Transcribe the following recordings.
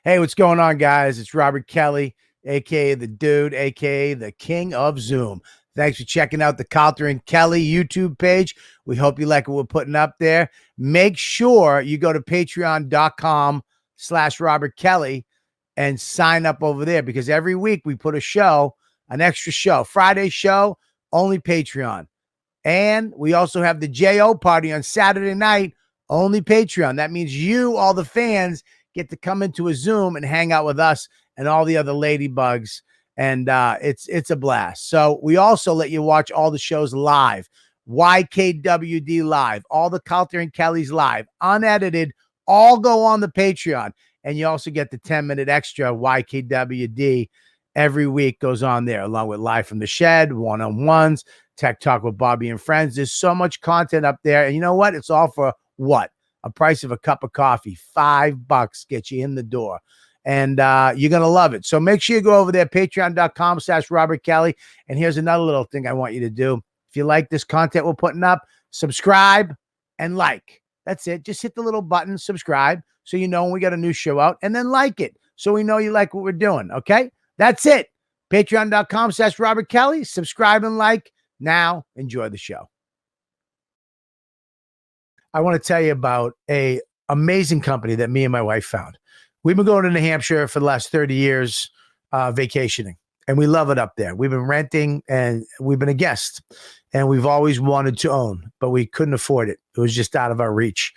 Hey, what's going on, guys? It's Robert Kelly, aka the Dude, aka the King of Zoom. Thanks for checking out the Calta and Kelly YouTube page. We hope you like what we're putting up there. Make sure you go to patreon.com/Robert Kelly and sign up over there, because every week we put a show, an extra show. Friday show, only Patreon. And we also have the JO party on Saturday night, only Patreon. That means you, all the fans, get to come into a Zoom and hang out with us and all the other ladybugs. And it's a blast. So we also let you watch all the shows live. YKWD live, all the Calta and Kelly's live, unedited, all go on the Patreon. And you also get the 10-minute extra YKWD every week goes on there, along with Live from the Shed, one-on-ones, Tech Talk with Bobby and Friends. There's so much content up there. And you know what? It's all for what? A price of a cup of coffee. $5 gets you in the door. And you're going to love it. So make sure you go over there, patreon.com/Robert Kelly. And here's another little thing I want you to do. If you like this content we're putting up, subscribe and like. That's it. Just hit the little button, subscribe, so you know when we got a new show out, and then like it so we know you like what we're doing. Okay? That's it. Patreon.com/Robert Kelly. Subscribe and like. Now, enjoy the show. I want to tell you about an amazing company that me and my wife found. We've been going to New Hampshire for the last 30 years, vacationing, and we love it up there. We've been renting, and we've been a guest, and we've always wanted to own, but we couldn't afford it. It was just out of our reach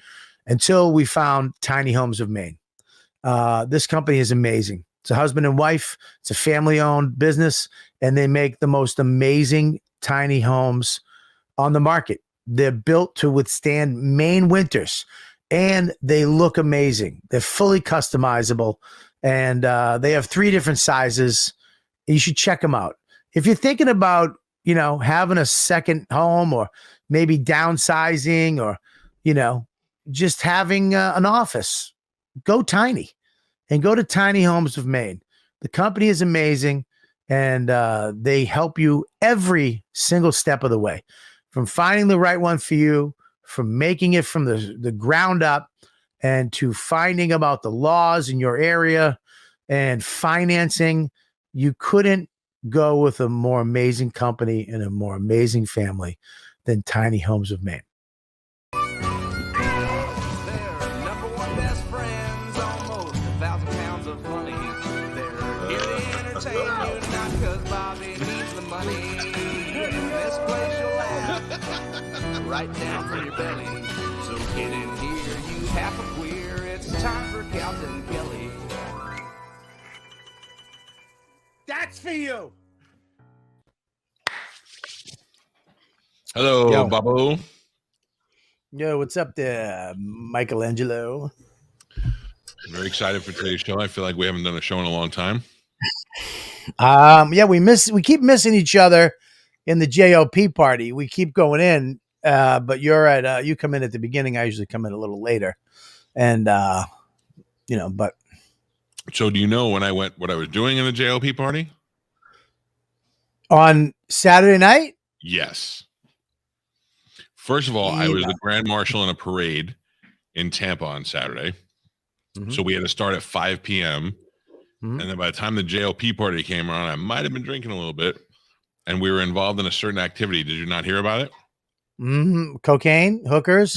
until we found Tiny Homes of Maine. This company is amazing. It's a husband and wife. It's a family-owned business, and they make the most amazing tiny homes on the market. They're built to withstand Maine winters, and they look amazing. They're fully customizable, and they have 3 different sizes. You should check them out. If you're thinking about, having a second home, or maybe downsizing, or, just having an office, go tiny and go to Tiny Homes of Maine. The company is amazing, and they help you every single step of the way, from finding the right one for you, from making it from the ground up, and to finding about the laws in your area and financing. You couldn't go with a more amazing company and a more amazing family than Tiny Homes of Maine. Right down from your belly. So get in here, you half a queer. It's time for Calta and Kelly. That's for you. Hello, Yo. Babu. Yo, what's up there, Michelangelo? Very excited for today's show. I feel like we haven't done a show in a long time. Yeah, we keep missing each other in the JOP party. We keep going in. But you're at you come in at the beginning. I usually come in a little later, and but So do you know when I went, what I was doing in the JLP party? On Saturday night? Yes. First of all, I was the grand marshal in a parade in Tampa on Saturday. Mm-hmm. So we had to start at 5 p.m. Mm-hmm. And then by the time the JLP party came around, I might have been drinking a little bit, and we were involved in a certain activity. Did you not hear about it? Mm-hmm. Cocaine, hookers,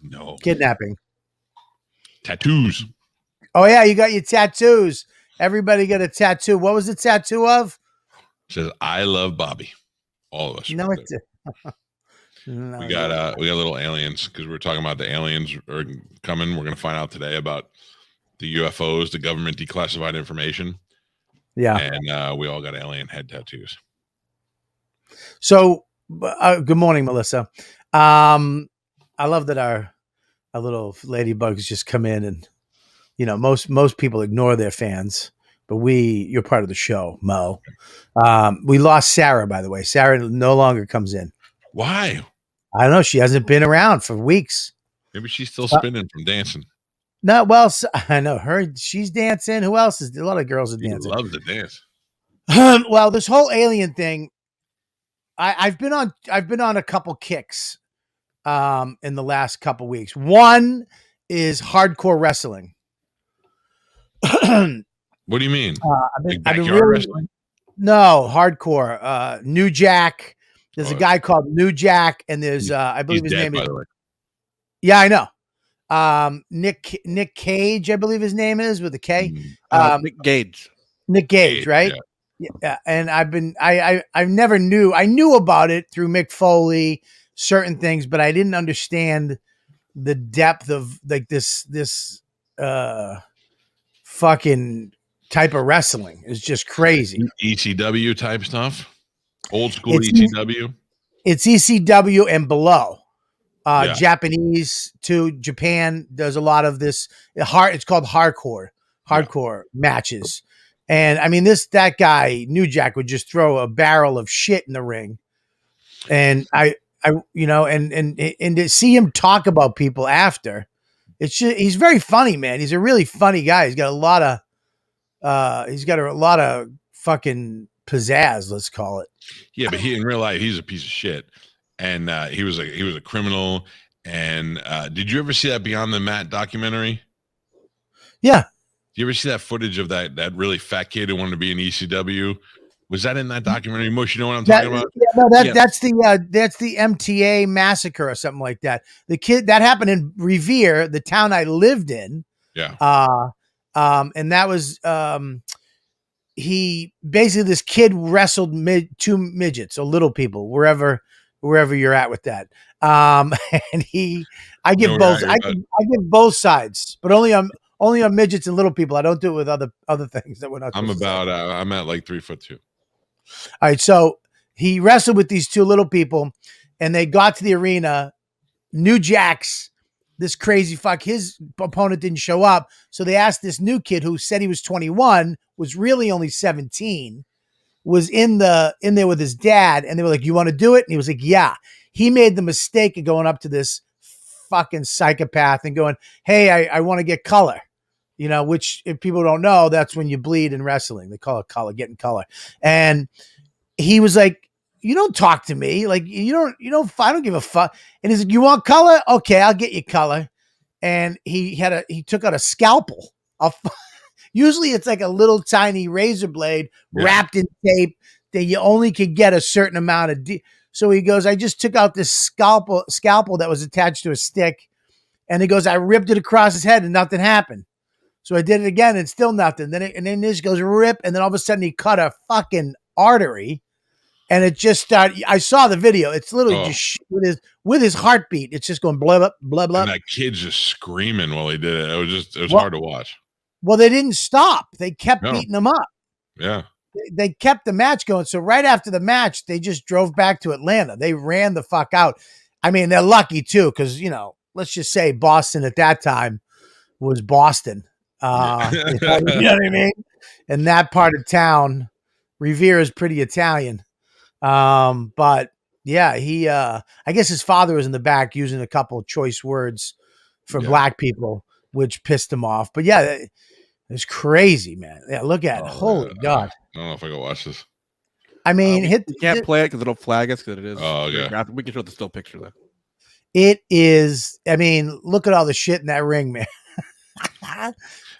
no, kidnapping, tattoos. Oh yeah, you got your tattoos. Everybody got a tattoo. What was the tattoo of? It says "I love Bobby." All of us. No, right it's no, we got little aliens, because we're talking about the aliens are coming. We're gonna find out today about the UFOs, the government declassified information. Yeah, and we all got alien head tattoos. So. Good morning, Melissa. I love that our little ladybugs just come in, and most people ignore their fans, but you're part of the show, Mo. We lost Sarah, by the way. Sarah no longer comes in. Why? I don't know. She hasn't been around for weeks. Maybe she's still spinning from dancing. No, well, I know her. She's dancing. Who else is? A lot of girls are dancing. She loves to dance. Well, this whole alien thing. I've been on a couple kicks in the last couple weeks. One is hardcore wrestling. What do you mean? Like I've been backyard really wrestling? no hardcore. New Jack. There's a Oh, guy called New Jack, and there's I he's believe his dead, name is by the way. yeah, I know. Nick Cage, I believe his name is with a K. Mm, Nick Gage. Nick Gage, Cage, right? yeah. Yeah, and I never knew. I knew about it through Mick Foley, certain things, but I didn't understand the depth of like this fucking type of wrestling. Is just crazy. ECW type stuff. Old school It's ECW. it's ECW and below. Yeah. Japanese to Japan does a lot of this it's called hardcore matches. And I mean that guy New Jack would just throw a barrel of shit in the ring. And I and to see him talk about people after, it's just, he's very funny, man. He's a really funny guy. He's got a lot of fucking pizzazz, let's call it. Yeah, but in real life, he's a piece of shit, and he was a criminal. And did you ever see that Beyond the Mat documentary? Yeah. Did you ever see that footage of that really fat kid who wanted to be in ECW? Was that in that documentary? Mush, you know what I'm talking about? Yeah, no, that's the MTA massacre or something like that. The kid that happened in Revere, the town I lived in. Yeah. And that was he basically this kid wrestled two midgets, so little people, wherever you're at with that. And I give both sides, but only on midgets and little people. I don't do it with other things that we're not. I'm at like 3'2". All right, so he wrestled with these two little people, and they got to the arena. New Jack's this crazy fuck. His opponent didn't show up, so they asked this new kid who said he was 21, was really only 17, was in there with his dad, and they were like, "You want to do it?" And he was like, "Yeah." He made the mistake of going up to this fucking psychopath and going, "Hey, I want to get color." You know, which if people don't know, that's when you bleed in wrestling. They call it color, getting color. And he was like, "You don't talk to me. Like, you don't, I don't give a fuck." And he's like, "You want color? Okay, I'll get you color." And he took out a scalpel. Usually it's like a little tiny razor blade wrapped in tape that you only could get a certain amount of. So he goes, "I just took out this scalpel that was attached to a stick." And he goes, "I ripped it across his head and nothing happened. So I did it again and still nothing. Then this goes rip. And then all of a sudden he cut a fucking artery and it just started. I saw the video. It's literally just with his heartbeat. It's just going blah, blah, blah, blah. And that kid's just screaming while he did it. It was hard to watch. Well, they didn't stop. They kept beating him up. Yeah. They kept the match going. So right after the match, they just drove back to Atlanta. They ran the fuck out. I mean, they're lucky too. Cause let's just say Boston at that time was Boston. You know what I mean? And that part of town, Revere is pretty Italian. But yeah, he I guess his father was in the back using a couple of choice words for black people, which pissed him off. But yeah, it's crazy, man. Yeah, look at it. Holy God. I don't know if I can watch this. I mean, you can't play it because it'll flag us because it is. Oh, yeah. We can show the still picture though. It is. I mean, look at all the shit in that ring, man.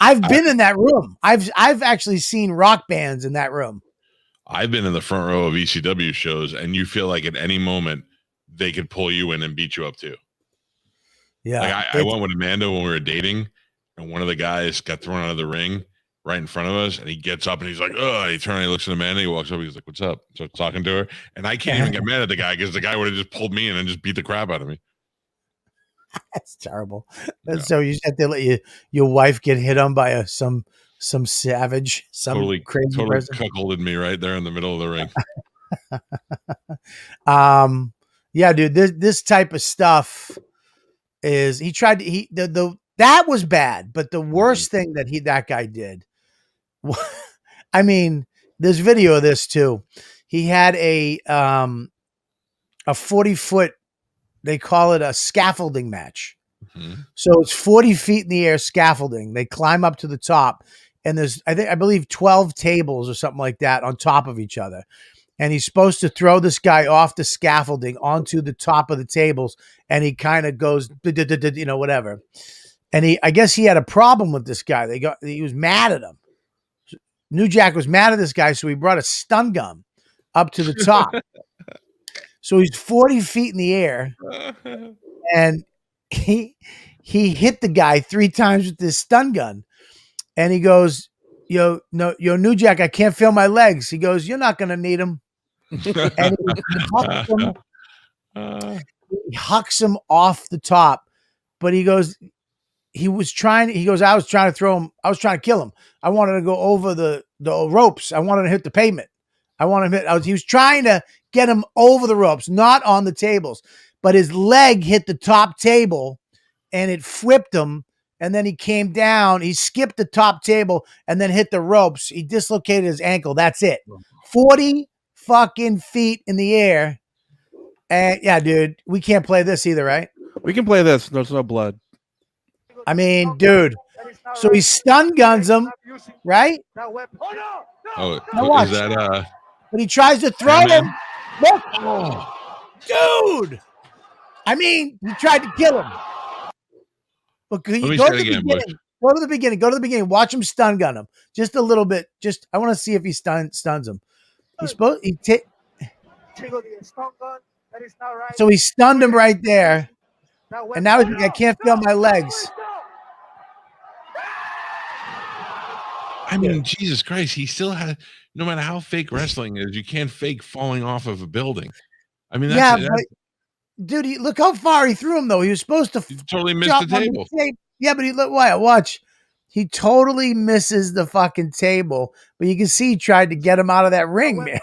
I've been in that room. I've actually seen rock bands in that room. I've been in the front row of ECW shows, and you feel like at any moment they could pull you in and beat you up too. Yeah, like I went with Amanda when we were dating, and one of the guys got thrown out of the ring right in front of us, and he gets up and he's like, "Oh!" He turns, and he looks at Amanda, he walks up, he's like, "What's up?" So talking to her, and I can't even get mad at the guy because the guy would have just pulled me in and just beat the crap out of me. That's terrible. So you have to let your wife get hit on by some savage, some totally person. cuckolded me right there in the middle of the ring. Yeah, dude, this type of stuff is that was bad, but the worst thing that guy did, I mean, there's video of this too. He had a 40-foot, they call it a scaffolding match. Mm-hmm. So it's 40 feet in the air scaffolding. They climb up to the top, and there's I believe 12 tables or something like that on top of each other. And he's supposed to throw this guy off the scaffolding onto the top of the tables, and he kind of goes, whatever. And I guess he had a problem with this guy. He was mad at him. New Jack was mad at this guy, so he brought a stun gun up to the top. So he's 40 feet in the air, and he hit the guy 3 times with this stun gun. And he goes, yo, New Jack, I can't feel my legs. He goes, you're not going to need them. And he hucks him off the top. But he goes, I was trying to throw him. I was trying to kill him. I wanted to go over the ropes. I wanted to hit the pavement. He was trying to get him over the ropes, not on the tables. But his leg hit the top table and it flipped him. And then he came down. He skipped the top table and then hit the ropes. He dislocated his ankle. That's it. 40 fucking feet in the air. And yeah, dude, we can't play this either, right? We can play this. There's no blood. I mean, dude. So he stun guns him, right? Oh, watch. Is that But he tries to throw him. Look. Dude. I mean, he tried to kill him. But can you go to the beginning? Go to the beginning. Go to the beginning. Watch him stun gun him. Just a little bit. I want to see if he stuns him. So he stunned him right there. And now I can't feel my legs. I mean, Jesus Christ, he still had, no matter how fake wrestling is, you can't fake falling off of a building. I mean, that's dude, look how far he threw him, though. He was supposed to totally missed the table. Yeah, but watch. He totally misses the fucking table, but you can see he tried to get him out of that ring, man.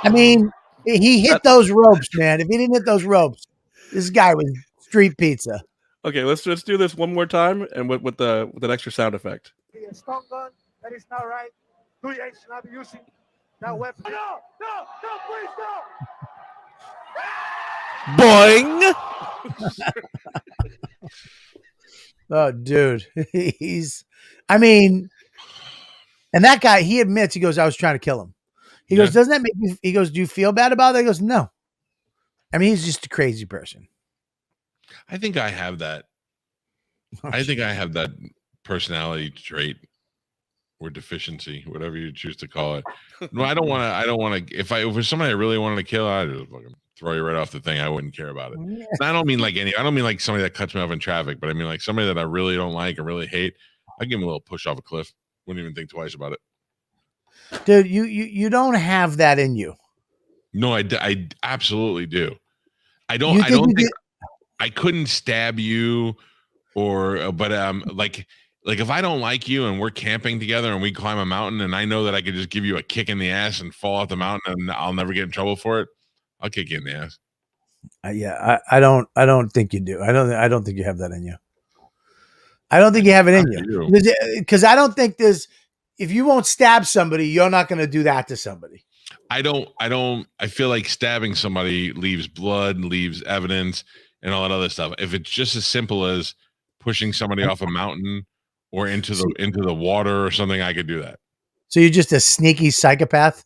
I mean, he hit those ropes, man. If he didn't hit those ropes, this guy was street pizza. Okay, let's just do this one more time and with an extra sound effect. The stun gun, that is not right. You should not be using that weapon. No, please no. Boing! Oh, dude. And that guy, he admits, he goes, I was trying to kill him. He goes, doesn't that make you, he goes, do you feel bad about it? He goes, no. I mean, he's just a crazy person. I think I have that. I think I have that personality trait or deficiency, whatever you choose to call it. No, I don't want to. If it was somebody I really wanted to kill, I'd just fucking throw you right off the thing. I wouldn't care about it. And I don't mean like somebody that cuts me off in traffic, but I mean like somebody that I really don't like or really hate. I give him a little push off a cliff. Wouldn't even think twice about it. Dude, you don't have that in you. No, I absolutely do. I don't think I couldn't stab you but like if I don't like you and we're camping together and we climb a mountain and I know that I could just give you a kick in the ass and fall off the mountain and I'll never get in trouble for it, I'll kick you in the ass. I don't think you do. I don't think you have that in you. I don't think you have it in you. Because I don't think if you won't stab somebody, you're not going to do that to somebody. I feel like stabbing somebody leaves blood and leaves evidence and all that other stuff. If it's just as simple as pushing somebody off a mountain or into the water or something, I could do that. So you're just a sneaky psychopath?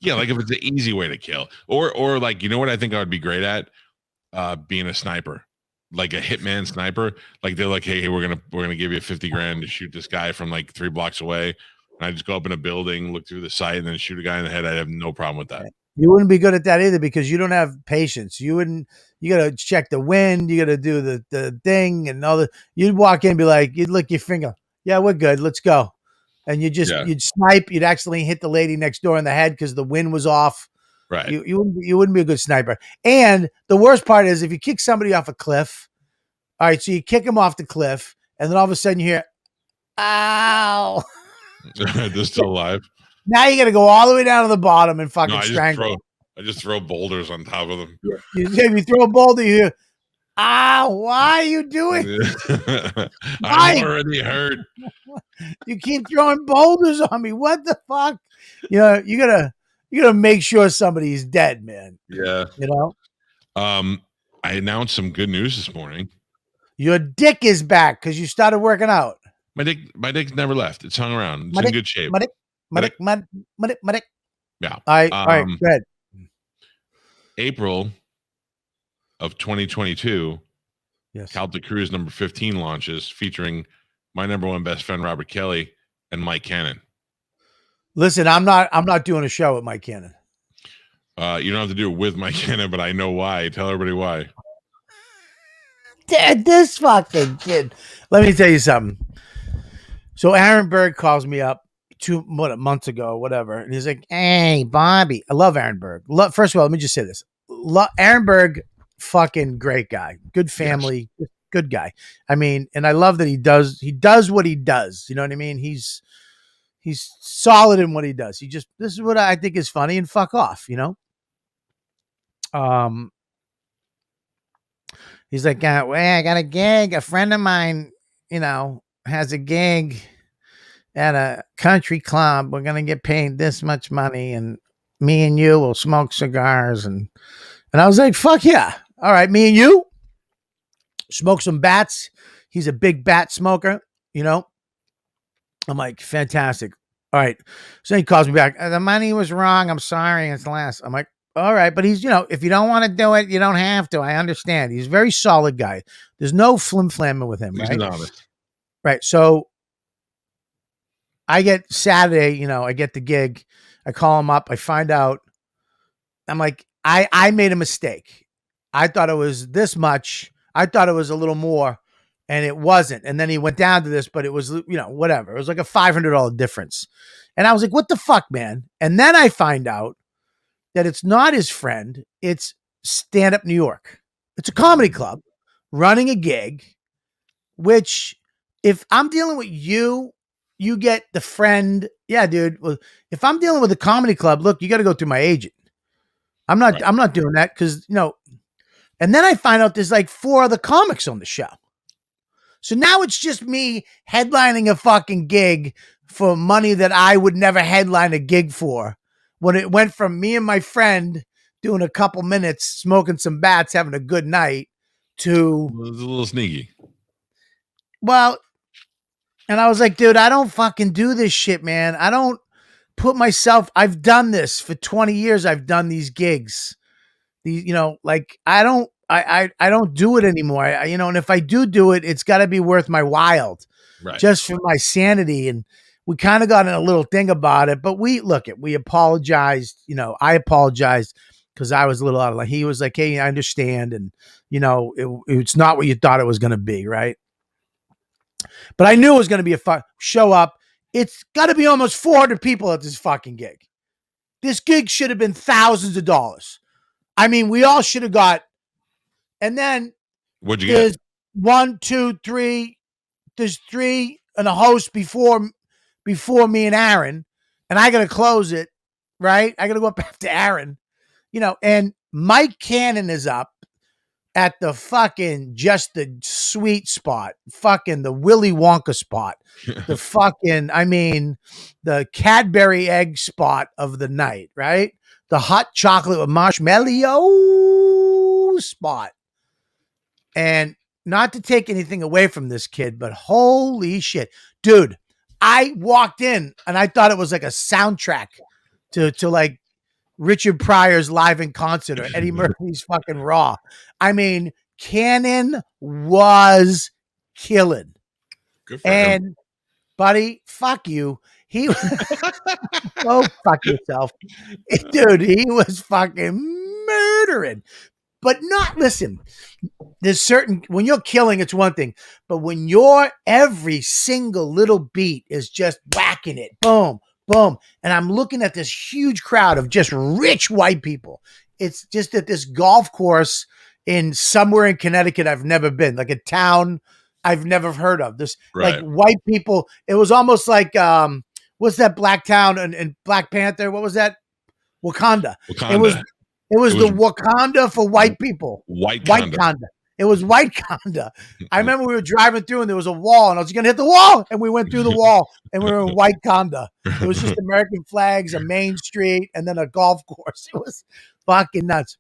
Yeah, like if it's an easy way to kill. Or like, you know what I think I would be great at? Being a sniper. Like a hitman sniper. Like they're like, hey, we're gonna give you 50 grand to shoot this guy from like 3 blocks away. And I just go up in a building, look through the sight, and then shoot a guy in the head. I'd have no problem with that. You wouldn't be good at that either because you don't have patience. You got to check the wind. You got to do the thing and all the. You'd walk in and be like, you'd lick your finger. Yeah, we're good. Let's go. And you'd snipe. You'd accidentally hit the lady next door in the head because the wind was off. Right. You wouldn't be a good sniper. And the worst part is if you kick somebody off a cliff. All right, so you kick them off the cliff, and then all of a sudden you hear, "Ow!" They're still alive. Now you got to go all the way down to the bottom and fucking strangle. I just throw boulders on top of them. You throw a boulder, you hear, "Ow! Why are you doing? I'm already hurt. You keep throwing boulders on me. What the fuck? You know, you gotta make sure somebody's dead, man. Yeah. You know. I announced some good news this morning. Your dick is back because you started working out. My dick never left. It's hung around. It's in good shape. My dick. Yeah. All right. Go ahead. April of 2022, Yes. Calta Cruise number 15 launches, featuring my number one best friend Robert Kelly and Mike Cannon. Listen, I'm not doing a show with Mike Cannon. You don't have to do it with Mike Cannon, but I know why. Tell everybody why. This fucking kid. Let me tell you something. So Aaron Berg calls me up months ago, or whatever, and he's like, "Hey, Bobby, I love Aaron Berg. First of all, let me just say this: Aaron Berg, fucking great guy, good family, good guy. I mean, and I love that he does what he does. You know what I mean? He's solid in what he does. This is what I think is funny, and fuck off, you know." He's like, well, I got a gig. A friend of mine, has a gig at a country club. We're gonna get paid this much money, and me and you will smoke cigars. And I was like, fuck yeah. All right, me and you smoke some bats. He's a big bat smoker, I'm like, fantastic. All right. So he calls me back. The money was wrong. I'm sorry. It's less. I'm like, all right. But he's, if you don't want to do it, you don't have to. I understand. He's a very solid guy. There's no flim-flamming with him, He's right? honest. Right. So I get Saturday, I get the gig. I call him up. I find out. I'm like, I made a mistake. I thought it was this much. I thought it was a little more, and it wasn't. And then he went down to this, but it was, whatever. It was like a $500 difference. And I was like, what the fuck, man? And then I find out that it's not his friend. It's Stand Up New York. It's a comedy club running a gig, which if I'm dealing with you get the friend. Yeah, dude. Well, if I'm dealing with a comedy club, look, you got to go through my agent. I'm not doing that because, and then I find out there's like 4 other comics on the show. So now it's just me headlining a fucking gig for money that I would never headline a gig for. When it went from me and my friend doing a couple minutes, smoking some bats, having a good night, to... It was a little sneaky. Well, and I was like, dude, I don't fucking do this shit, man. I don't put myself... I've done this for 20 years. I've done these gigs. I don't do it anymore. And if I do it, it's got to be worth my while, right? Just for my sanity. And we kind of got in a little thing about it, but we apologized. I apologized because I was a little out of line. He was like, "Hey, I understand," and it's not what you thought it was going to be, right? But I knew it was going to be a fun show up. It's got to be almost 400 people at this fucking gig. This gig should have been thousands of dollars. I mean, we all should have got, and then what'd you get? 1, 2, 3. There's 3 and a host before me and Aaron, and I got to close it, right? I got to go up after Aaron, and Mike Cannon is up at the fucking, just the sweet spot, fucking the Willy Wonka spot, the fucking, the Cadbury egg spot of the night, right? The hot chocolate with marshmallow spot. And not to take anything away from this kid, but holy shit, dude, I walked in and I thought it was like a soundtrack to like Richard Pryor's Live in Concert or Eddie Murphy's fucking Raw. Cannon was killing. Good for him. Buddy, fuck you. He go fuck yourself. Dude, he was fucking murdering. But listen, there's certain, when you're killing, it's one thing, but when every single little beat is just whacking it, boom, boom. And I'm looking at this huge crowd of just rich white people. It's just at this golf course somewhere in Connecticut I've never been, like a town I've never heard of. This like white people. It was almost like what's that black town in Black Panther? What was that? Wakanda. It was the Wakanda for white people. White Conda. It was white Conda. I remember we were driving through and there was a wall and I was going to hit the wall. And we went through the wall and we were in white Conda. It was just American flags, a main street, and then a golf course. It was fucking nuts.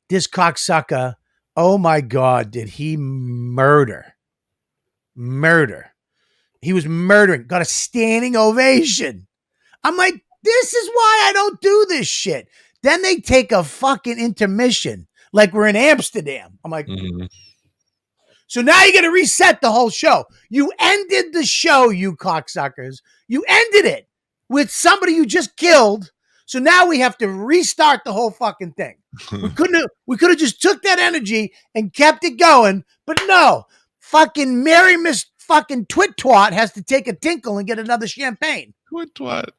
This cocksucker, oh my God, did he murder? He was murdering. Got a standing ovation. I'm like, this is why I don't do this shit. Then they take a fucking intermission. like we're in Amsterdam. I'm like, Mhm. so now you got to reset the whole show. You ended the show, you cocksuckers. You ended it with somebody you just killed. So now we have to restart the whole fucking thing. We could have just took that energy and kept it going, but no. Fucking Mary Miss fucking Twit Twat has to take a tinkle and get another champagne. What?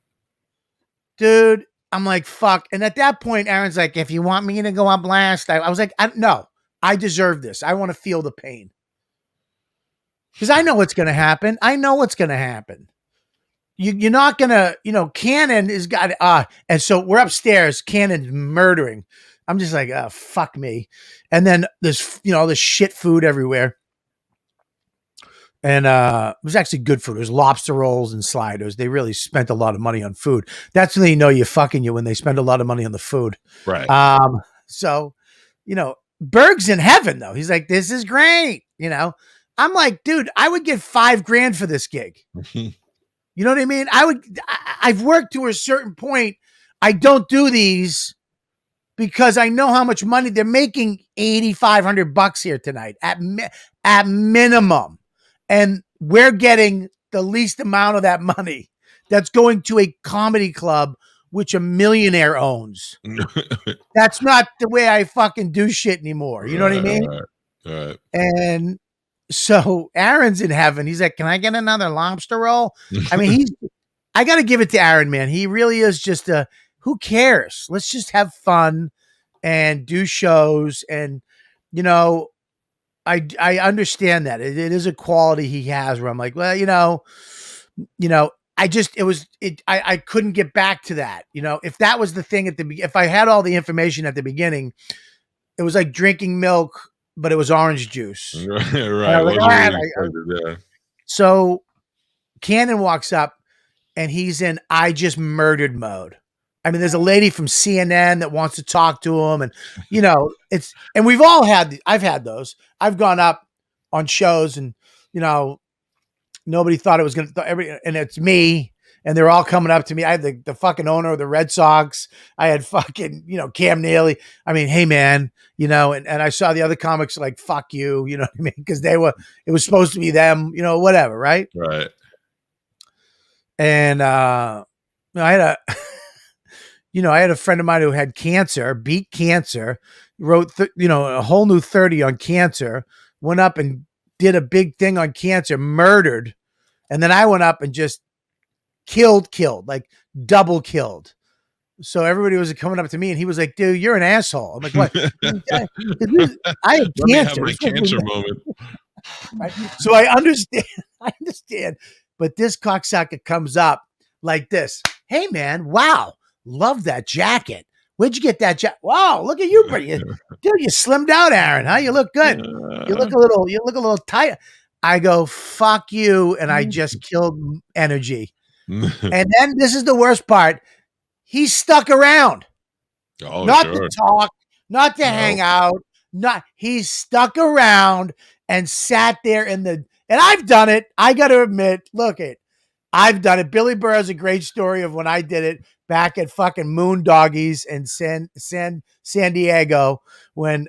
Dude, I'm like, fuck. And at that point, Aaron's like, if you want me to go up last, I was like, no, I deserve this. I want to feel the pain. Because I know what's going to happen. You're not going to, Cannon is got, and so we're upstairs. Cannon's murdering. I'm just like, fuck me. And then there's, this shit food everywhere. And it was actually good food. It was lobster rolls and sliders. They really spent a lot of money on food. That's when you know you're fucking you, when they spend a lot of money on the food. Right. So, Berg's in heaven though. He's like, this is great. I'm like, dude, I would get $5,000 for this gig. You know what I mean? I've worked to a certain point. I don't do these because I know how much money they're making. $8,500 here tonight at minimum. And we're getting the least amount of that money that's going to a comedy club, which a millionaire owns. That's not the way I fucking do shit anymore. You know what I mean? Right. And so Aaron's in heaven. He's like, can I get another lobster roll? I mean, I got to give it to Aaron, man. He really is just who cares? Let's just have fun and do shows. And, I understand that it is a quality he has where I'm like, well, I couldn't get back to that. If that was the thing if I had all the information at the beginning, it was like drinking milk, but it was orange juice. Right. So Cannon walks up and he's in, I just murdered mode. I mean, there's a lady from CNN that wants to talk to him, and and we've all I've had those. I've gone up on shows, and nobody thought it was going to, and it's me, and they're all coming up to me. I had the fucking owner of the Red Sox. I had fucking Cam Neely. I mean, hey man, and I saw the other comics like fuck you, you know what I mean? Because it was supposed to be them, whatever, right? Right. And I had I had a friend of mine who had cancer, beat cancer, wrote, a whole new 30 on cancer, went up and did a big thing on cancer, murdered. And then I went up and just killed, like double killed. So everybody was coming up to me and he was like, dude, you're an asshole. I'm like, what? I had cancer. Let me have my cancer moment. Right? So I understand. But this cocksucker comes up like this. Hey man, wow. Love that jacket. Where'd you get that jacket? Wow, look at you, dude. You slimmed out, Aaron. Huh? You look good. You look a little tight. I go, fuck you, and I just killed energy. And then this is the worst part. He stuck around. Oh, not sure. to talk, not to hang out. He stuck around and sat there and I've done it. I got to admit, I've done it. Billy Burr has a great story of when I did it back at fucking Moon Doggies in San Diego when,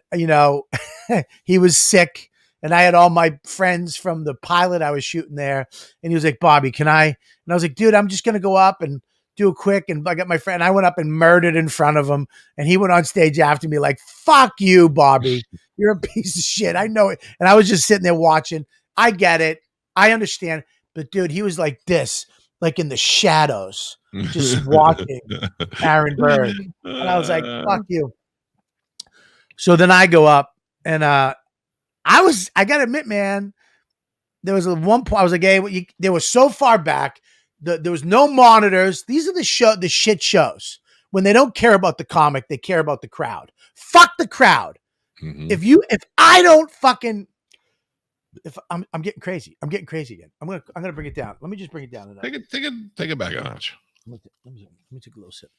he was sick and I had all my friends from the pilot I was shooting there. And he was like, Bobby, can I? And I was like, dude, I'm just going to go up and do a quick. And I got my friend. I went up and murdered in front of him. And he went on stage after me like, fuck you, Bobby. You're a piece of shit. I know it. And I was just sitting there watching. I get it. I understand. But dude, he was like this, like in the shadows, just watching Aaron Berg. And I was like, fuck you. So then I go up and I got to admit, man, there was one point I was like, hey, they were so far back. There was no monitors. These are the shit shows. When they don't care about the comic, they care about the crowd. Fuck the crowd. Mm-hmm. If I don't fucking, if I'm getting crazy. I'm getting crazy again. I'm gonna bring it down. Let me just bring it down. Take it back a notch. Let me take a little sip.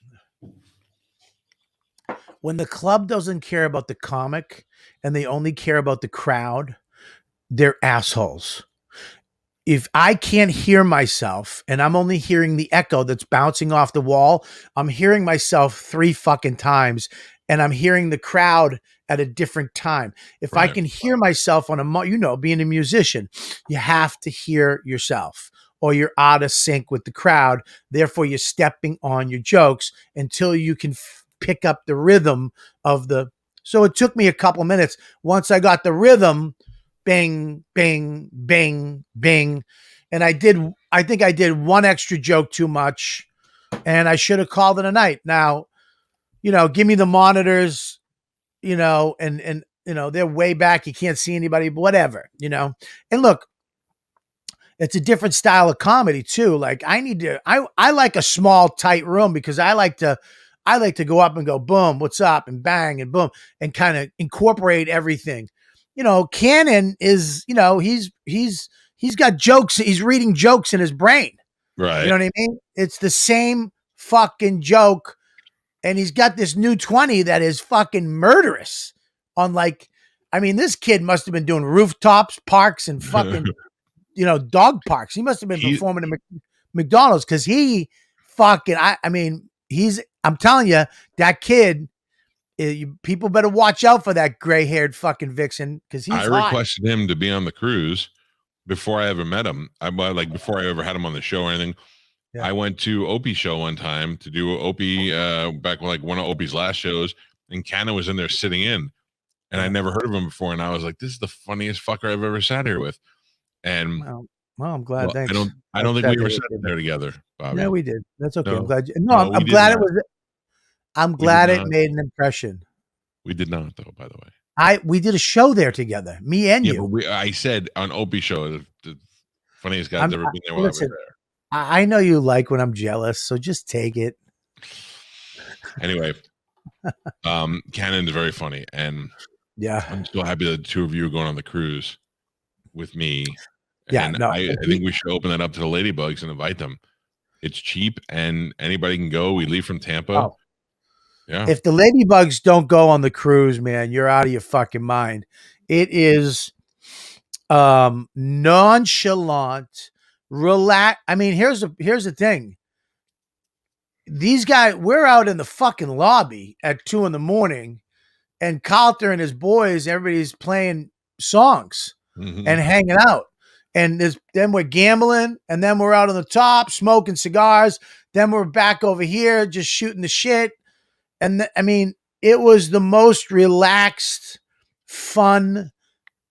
When the club doesn't care about the comic and they only care about the crowd, they're assholes. If I can't hear myself and I'm only hearing the echo that's bouncing off the wall, I'm hearing myself 3 fucking times and I'm hearing the crowd at a different time. If I Right. can hear myself on being a musician, you have to hear yourself or you're out of sync with the crowd. Therefore, you're stepping on your jokes until you can pick up the rhythm of the. So it took me a couple minutes. Once I got the rhythm, bing, bing, bing, bing. And I think I did one extra joke too much and I should have called it a night. Now, give me the monitors, and they're way back. You can't see anybody, but whatever, and look, it's a different style of comedy too. Like I like a small, tight room because I like to go up and go, boom, what's up? And bang and boom and kind of incorporate everything. Cannon is, he's got jokes. He's reading jokes in his brain. Right. You know what I mean? It's the same fucking joke. And he's got this new 20 that is fucking murderous on this kid must have been doing rooftops, parks, and fucking, dog parks. He must have been performing at McDonald's because he fucking, I'm telling you, that kid, people better watch out for that gray-haired fucking vixen because he's hot. Requested him to be on the cruise before I ever met him. Before I ever had him on the show or anything. Yeah. I went to Opie's show one time to do Opie back when one of Opie's last shows, and Cannon was in there sitting in, and I never heard of him before, and I was like, "This is the funniest fucker I've ever sat here with." And well, I'm glad. Thanks. I don't think we ever sat there together, Bobby. No, we did. That's okay. No. I'm glad. I'm glad it was. I'm glad it made an impression. We did not, though. By the way, we did a show there together, me and you. But I said on Opie's show, the funniest guy's ever been there while I was there. I know you like when I'm jealous, so just take it. Anyway, Cannon's very funny, and yeah, I'm so happy that the two of you are going on the cruise with me. Yeah, and I think we should open that up to the Ladybugs and invite them. It's cheap, and anybody can go. We leave from Tampa. Oh. Yeah. If the Ladybugs don't go on the cruise, man, you're out of your fucking mind. It is nonchalant. Relax. Here's the thing. These guys, we're out in the fucking lobby at 2 a.m, and Calta and his boys, everybody's playing songs and hanging out. And then we're gambling, and then we're out on the top smoking cigars. Then we're back over here just shooting the shit. And it was the most relaxed, fun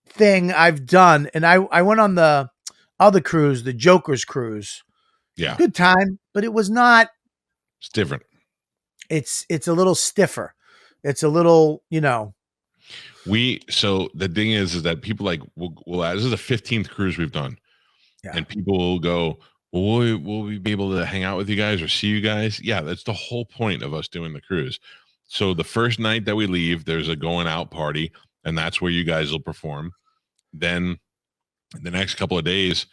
thing I've done. And I went on the other cruise, the Joker's cruise. Yeah. Good time, but it was not. It's different. It's a little stiffer. It's a little, So the thing is that people this is the 15th cruise we've done. Yeah. And people will go, well, will we be able to hang out with you guys or see you guys? Yeah, that's the whole point of us doing the cruise. So the first night that we leave, there's a going out party, and that's where you guys will perform. Then the next couple of days,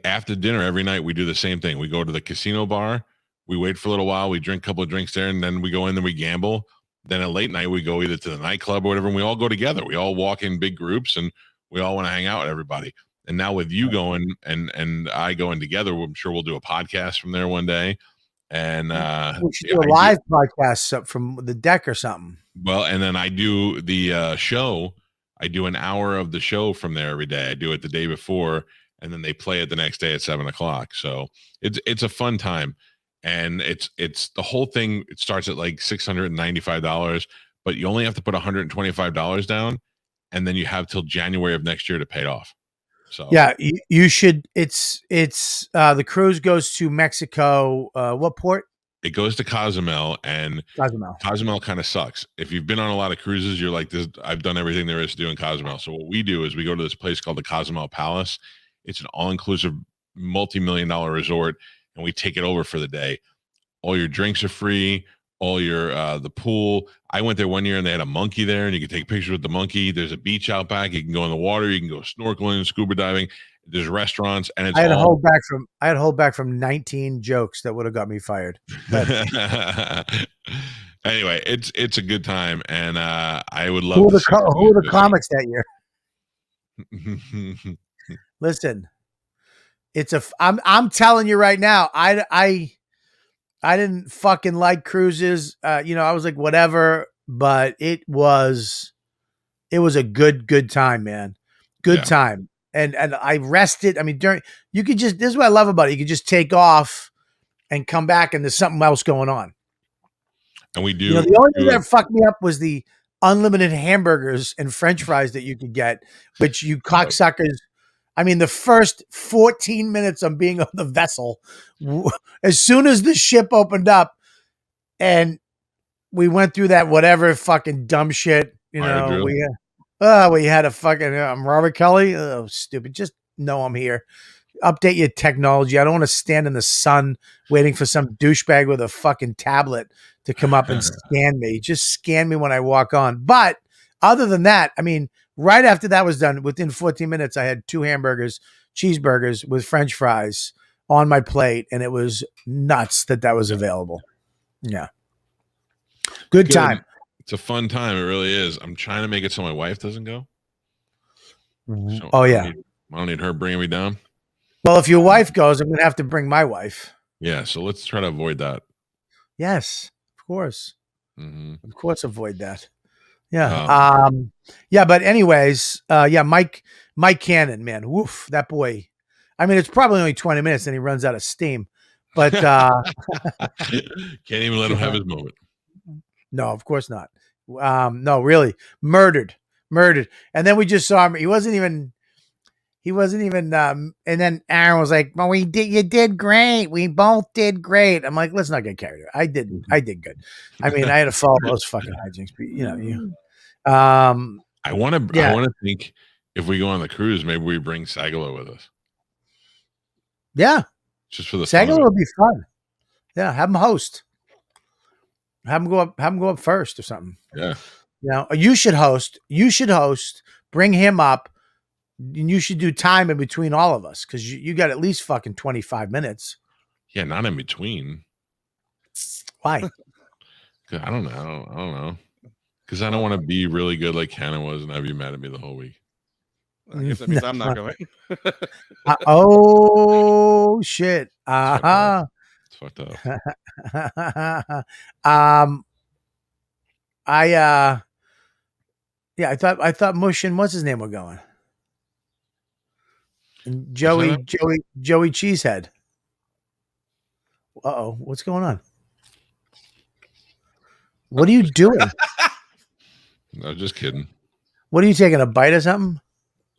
after dinner, every night we do the same thing. We go to the casino bar, we wait for a little while, we drink a couple of drinks there, and then we go in and we gamble. Then at late night, we go either to the nightclub or whatever, and we all go together. We all walk in big groups, and we all want to hang out with everybody. And now with you going and I going together, I'm sure we'll do a podcast from there one day. And we should do a live podcast from the deck or something. Well, and then I do the show. I do an hour of the show from there every day. I do it the day before, and then they play it the next day at 7:00. So it's a fun time. And it's the whole thing. It starts at $695, but you only have to put $125 down, and then you have till January of next year to pay it off. So yeah, you should. It's the cruise goes to Mexico. What port? It goes to Cozumel, and Cozumel kind of sucks. If you've been on a lot of cruises, you're like, I've done everything there is to do in Cozumel. So what we do is we go to this place called the Cozumel Palace. It's an all-inclusive, multi-million-dollar resort, and we take it over for the day. All your drinks are free. All your the pool. I went there one year and they had a monkey there, and you can take pictures with the monkey. There's a beach out back. You can go in the water. You can go snorkeling, scuba diving. There's restaurants, and I had to hold back from 19 jokes that would have got me fired. Anyway, it's a good time, and I would love. Who are the comics that year? Listen, I'm telling you right now, I didn't fucking like cruises. I was like, whatever, but it was It was a good time, man. Good time. And I rested. I mean, this is what I love about it. You could just take off and come back and there's something else going on. And we do. The only thing that fucked me up was the unlimited hamburgers and French fries that you could get, which you cocksuckers. I mean, the first 14 minutes of being on the vessel, as soon as the ship opened up and we went through that whatever fucking dumb shit, we had a fucking I'm Robert Kelly. Oh, stupid. Just know I'm here. Update your technology. I don't want to stand in the sun waiting for some douchebag with a fucking tablet to come up and scan me. Just scan me when I walk on. But other than that, I mean, right after that was done, within 14 minutes, I had 2 hamburgers, cheeseburgers with French fries on my plate, and it was nuts that was available. Yeah. Good time. It's a fun time. It really is. I'm trying to make it so my wife doesn't go. So I don't need her bringing me down. Well, if your wife goes, I'm going to have to bring my wife. Yeah, so let's try to avoid that. Yes, of course. Mm-hmm. Of course, avoid that. Yeah. But anyways, Mike Cannon, man. Woof, that boy. I mean, it's probably only 20 minutes and he runs out of steam. But can't even let him have his moment. No, of course not. No, really. Murdered. And then we just saw him. He wasn't even and then Aaron was like, well, you did great. We both did great. I'm like, let's not get carried away. I did good. I mean, I had to follow those fucking hijinks, but I want to think if we go on the cruise, maybe we bring Sagalo with us. Yeah. Just for the Sagalo would be fun. Yeah, have him host. Have him go up first or something. Yeah. You should host. Bring him up. And you should do time in between all of us because you got at least fucking 25 minutes. Yeah, not in between. Why? I don't know. Because I don't want to be really good like Hannah was and have you mad at me the whole week. I guess that means I'm not going. Oh shit! It's fucked up. I thought Mush and what's his name were going. And Joey Cheesehead. Uh-oh, what's going on? What are you doing? No, just kidding. What are you taking, a bite or something?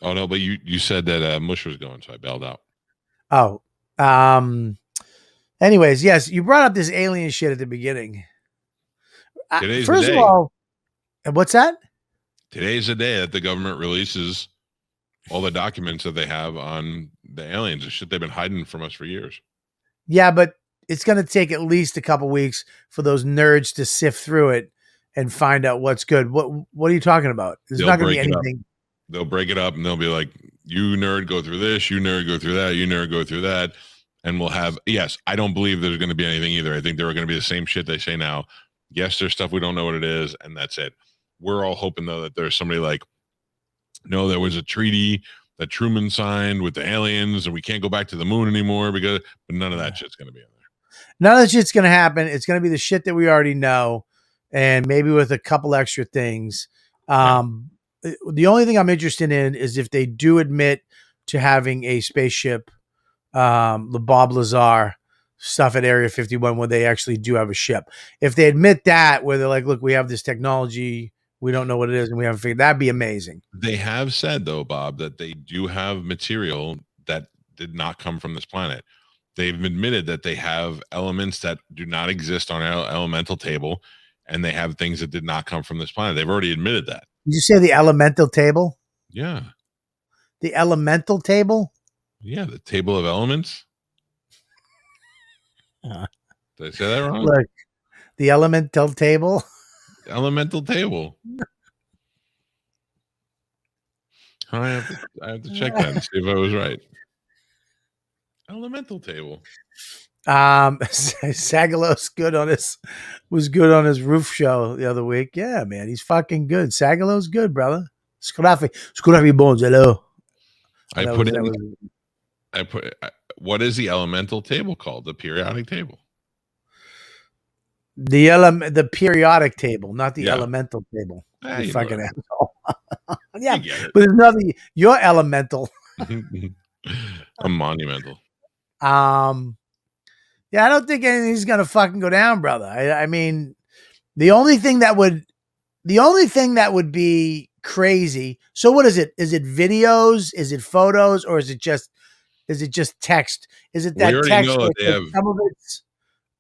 Oh no, but you said that Mush was going, so I bailed out. Oh. Anyways, yes, you brought up this alien shit at the beginning. Today's first the day. of all, what's that? Today's the day that the government releases all the documents that they have on the aliens, the shit they've been hiding from us for years. Yeah, but it's going to take at least a couple weeks for those nerds to sift through it and find out what's good. What are you talking about? There's not going to be anything. They'll break it up and they'll be like, you nerd go through this, you nerd go through that, you nerd go through that. And we'll have, yes, I don't believe there's going to be anything either. I think there are going to be the same shit they say now. Yes, there's stuff we don't know what it is, and that's it. We're all hoping, though, that there's somebody like, no, there was a treaty that Truman signed with the aliens, and we can't go back to the moon anymore but none of that shit's going to be in there. None of that shit's going to happen. It's going to be the shit that we already know, and maybe with a couple extra things. The only thing I'm interested in is if they do admit to having a spaceship, the Bob Lazar stuff at Area 51, where they actually do have a ship. If they admit that, where they're like, look, we have this technology, we don't know what it is, and we haven't figured, that'd be amazing. They have said, though, Bob, that they do have material that did not come from this planet. They've admitted that they have elements that do not exist on our elemental table, and they have things that did not come from this planet. They've already admitted that. Did you say the elemental table? Yeah. The elemental table? Yeah, the table of elements. Did I say that wrong? Look, the elemental table. Elemental table. I have to check that and see if I was right. Elemental table. Sagalo's was good on his roof show the other week. Yeah, man, he's fucking good. Sagalo's good, brother. Scrappy bones. Hello. What is the elemental table called? The periodic table. The periodic table, not the elemental table. You fucking asshole. Yeah, get it. but there's nothing. You're elemental. I'm monumental. Yeah, I don't think anything's gonna fucking go down, brother. I mean, the only thing that would be crazy. So what is it? Is it videos? Is it photos? Or is it just text? Is it We that already text know where that they have. some of it's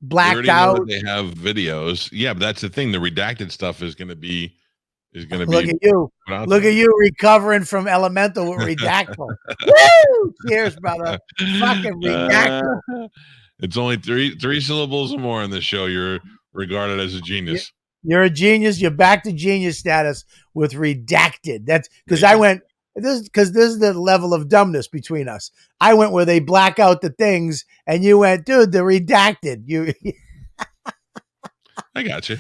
We blacked already know that out? they have videos. Yeah, but that's the thing. The redacted stuff is going to be Look at you. put out Look there. at you recovering from elemental with redactyl. Woo! Cheers, brother. Fucking redactyl. It's only three syllables or more in this show. You're regarded as a genius. You're a genius. You're back to genius status with redacted. That's because There I you go. went this is the level of dumbness between us. I went where they black out the things, and you went, dude, the redacted. You, I got you.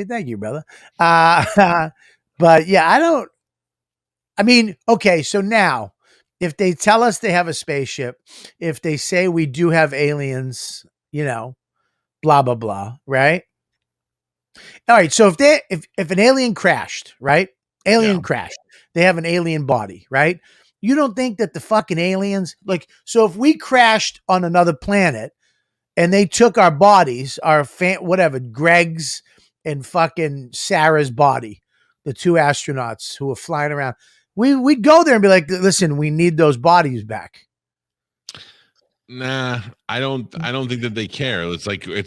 thank you, brother. But yeah, I mean, okay, so now if they tell us they have a spaceship, if they say we do have aliens, blah blah blah, right? All right, so if an alien crashed, right? Alien crashed. They have an alien body, right? You don't think that the fucking aliens so if we crashed on another planet and they took our bodies, our whatever, Greg's and fucking Sarah's body, the two astronauts who were flying around, we'd go there and be like, listen, we need those bodies back. Nah, I don't think that they care. It's like we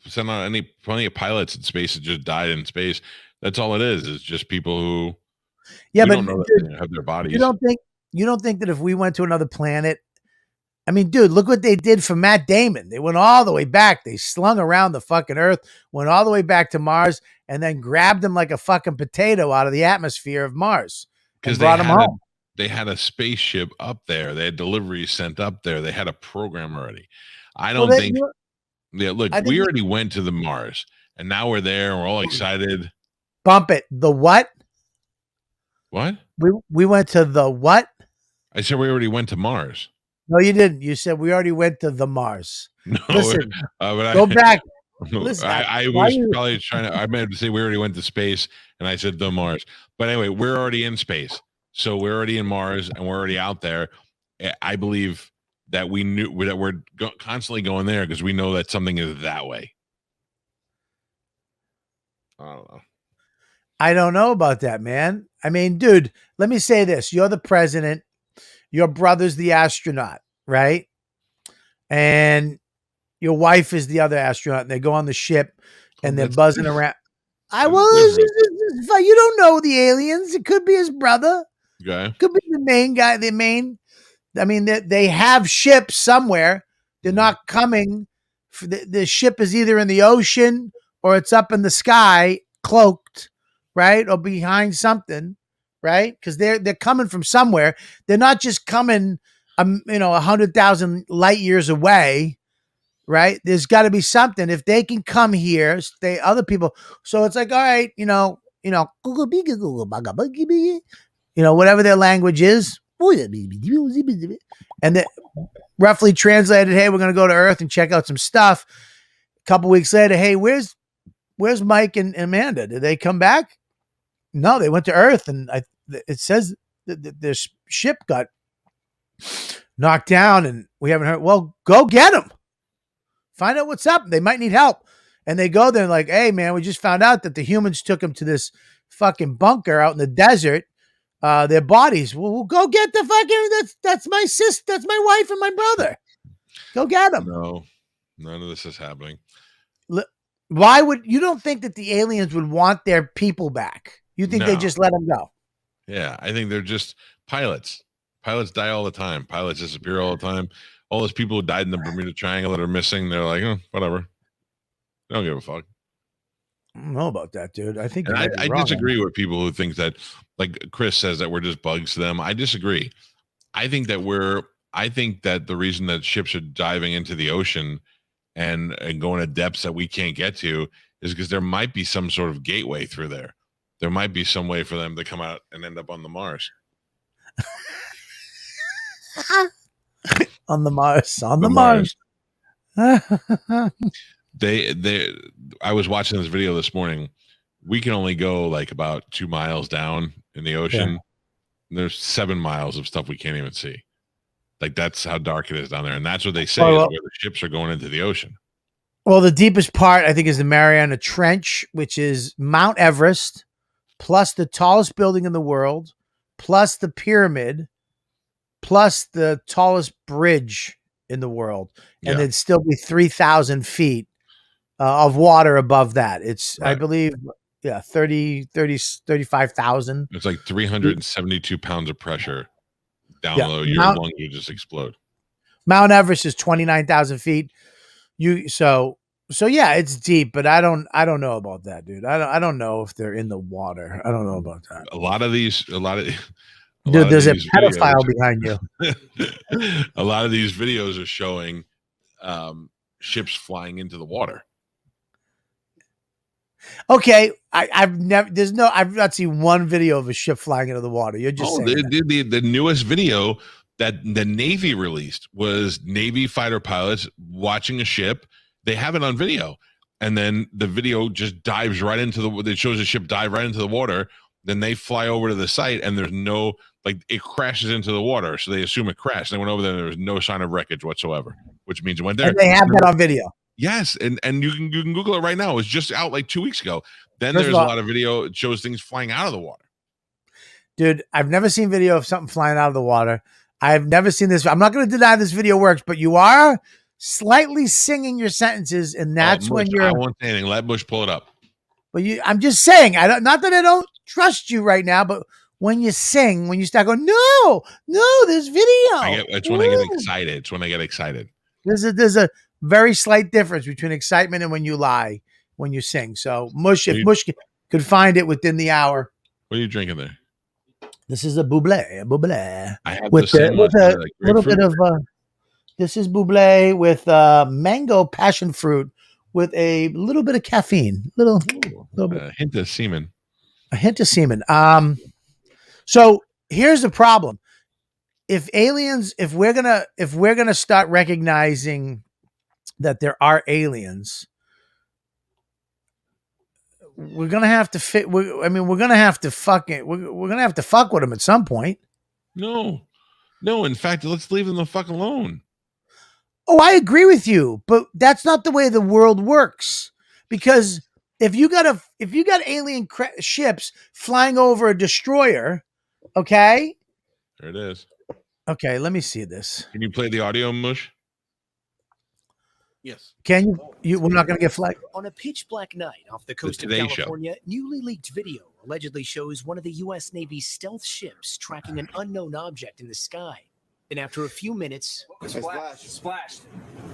send out plenty of pilots in space that just died in space. That's all it is. It's just people who but don't know that they have their bodies. You don't think that if we went to another planet, I mean, dude, look what they did for Matt Damon. They went all the way back. They slung around the fucking Earth, went all the way back to Mars, and then grabbed him like a fucking potato out of the atmosphere of Mars and brought him home. They had a spaceship up there. They had deliveries sent up there. They had a program already. I don't think. Yeah, look, we already went to the Mars, and now we're there, and we're all excited. Bump it. The what? What? We went to the what? I said we already went to Mars. No, you didn't. You said we already went to the Mars. No, listen, but go back. Listen, I was probably trying to. I meant to say we already went to space, and I said the Mars. But anyway, we're already in space, so we're already in Mars, and we're already out there. I believe that we knew that we're constantly going there because we know that something is that way. I don't know. I don't know about that, man. I mean, dude, let me say this. You're the president. Your brother's the astronaut, right? And your wife is the other astronaut. And they go on the ship and they're buzzing around. You don't know the aliens. It could be his brother. Okay. Could be the main guy. I mean, they have ships somewhere. They're not coming. The ship is either in the ocean or it's up in the sky, cloaked, right? Or behind something, right? Because they're coming from somewhere. They're not just coming, 100,000 light years away, right? There's got to be something. If they can come here, other people. So it's like, all right, whatever their language is. And they roughly translated, hey, we're going to go to Earth and check out some stuff. A couple weeks later, hey, where's Mike and Amanda? Did they come back? No, they went to Earth, and it says that their ship got knocked down, and we haven't heard. Well, go get them. Find out what's up. They might need help. And they go there and like, hey, man, we just found out that the humans took them to this fucking bunker out in the desert. Their bodies. Well, go get the fucking. That's my sister. That's my wife and my brother. Go get them. No, none of this is happening. Why would you don't think that the aliens would want their people back? You think they just let them go? Yeah, I think they're just pilots. Pilots die all the time. Pilots disappear all the time. All those people who died in the Bermuda Triangle that are missing, they're like, whatever. They don't give a fuck. I don't know about that, dude. I think I disagree with people who think that, like Chris says, that we're just bugs to them. I disagree. I think that the reason that ships are diving into the ocean and going to depths that we can't get to is because there might be some sort of gateway through there. There might be some way for them to come out and end up on the Mars. On the Mars. I was watching this video this morning. We can only go like about 2 miles down in the ocean. There's 7 miles of stuff we can't even see. Like that's how dark it is down there, and that's what they say is where the ships are going into the ocean. Well, the deepest part I think is the Mariana Trench, which is Mount Everest, plus the tallest building in the world, plus the pyramid, plus the tallest bridge in the world, and there'd still be 3,000 feet of water above that. It's, I believe, 35,000. It's like 372 pounds of pressure down low. Your lungs would just explode. Mount Everest is 29,000 feet. So yeah, it's deep, but I don't know about that, dude. I don't know if they're in the water. I don't know about that. Dude, there's a pedophile behind you. A lot of these videos are showing ships flying into the water. Okay, I've not seen one video of a ship flying into the water. You're just saying the newest video that the Navy released was Navy fighter pilots watching a ship. They have it on video, and then the video just dives right into it shows the ship dive right into the water. Then they fly over to the site, and there's no, like, it crashes into the water, so they assume it crashed. They went over there, and there was no sign of wreckage whatsoever, which means it went there. And they have that on video. Yes, and you can Google it right now. It was just out like 2 weeks ago. Then there's a lot of video. It shows things flying out of the water. Dude, I've never seen video of something flying out of the water. I've never seen this. I'm not going to deny this video works, but you are slightly singing your sentences, and that's when you're. I won't say anything. Let Bush pull it up. But I'm just saying. Not that I don't trust you right now, but when you sing, when you start going, no, there's video. It's when I get excited. It's when I get excited. There's a very slight difference between excitement and when you lie, when you sing. So Mush could find it within the hour. What are you drinking there? This is a buble. I have with a little bit of this is buble with mango passion fruit with a little bit of caffeine, little bit. A hint of semen. A hint of semen. So here's the problem: if we're gonna start recognizing that there are aliens, we're gonna have to fit. We're gonna have to fuck with them at some point. No. In fact, let's leave them the fuck alone. Oh, I agree with you, but that's not the way the world works. Because if you got alien ships flying over a destroyer, okay. There it is. Okay, let me see this. Can you play the audio, Mush? Yes. Can you? We're not going to get flagged. On a pitch black night off the coast of California, newly leaked video allegedly shows one of the U.S. Navy's stealth ships tracking an unknown object in the sky. And after a few minutes, splashed.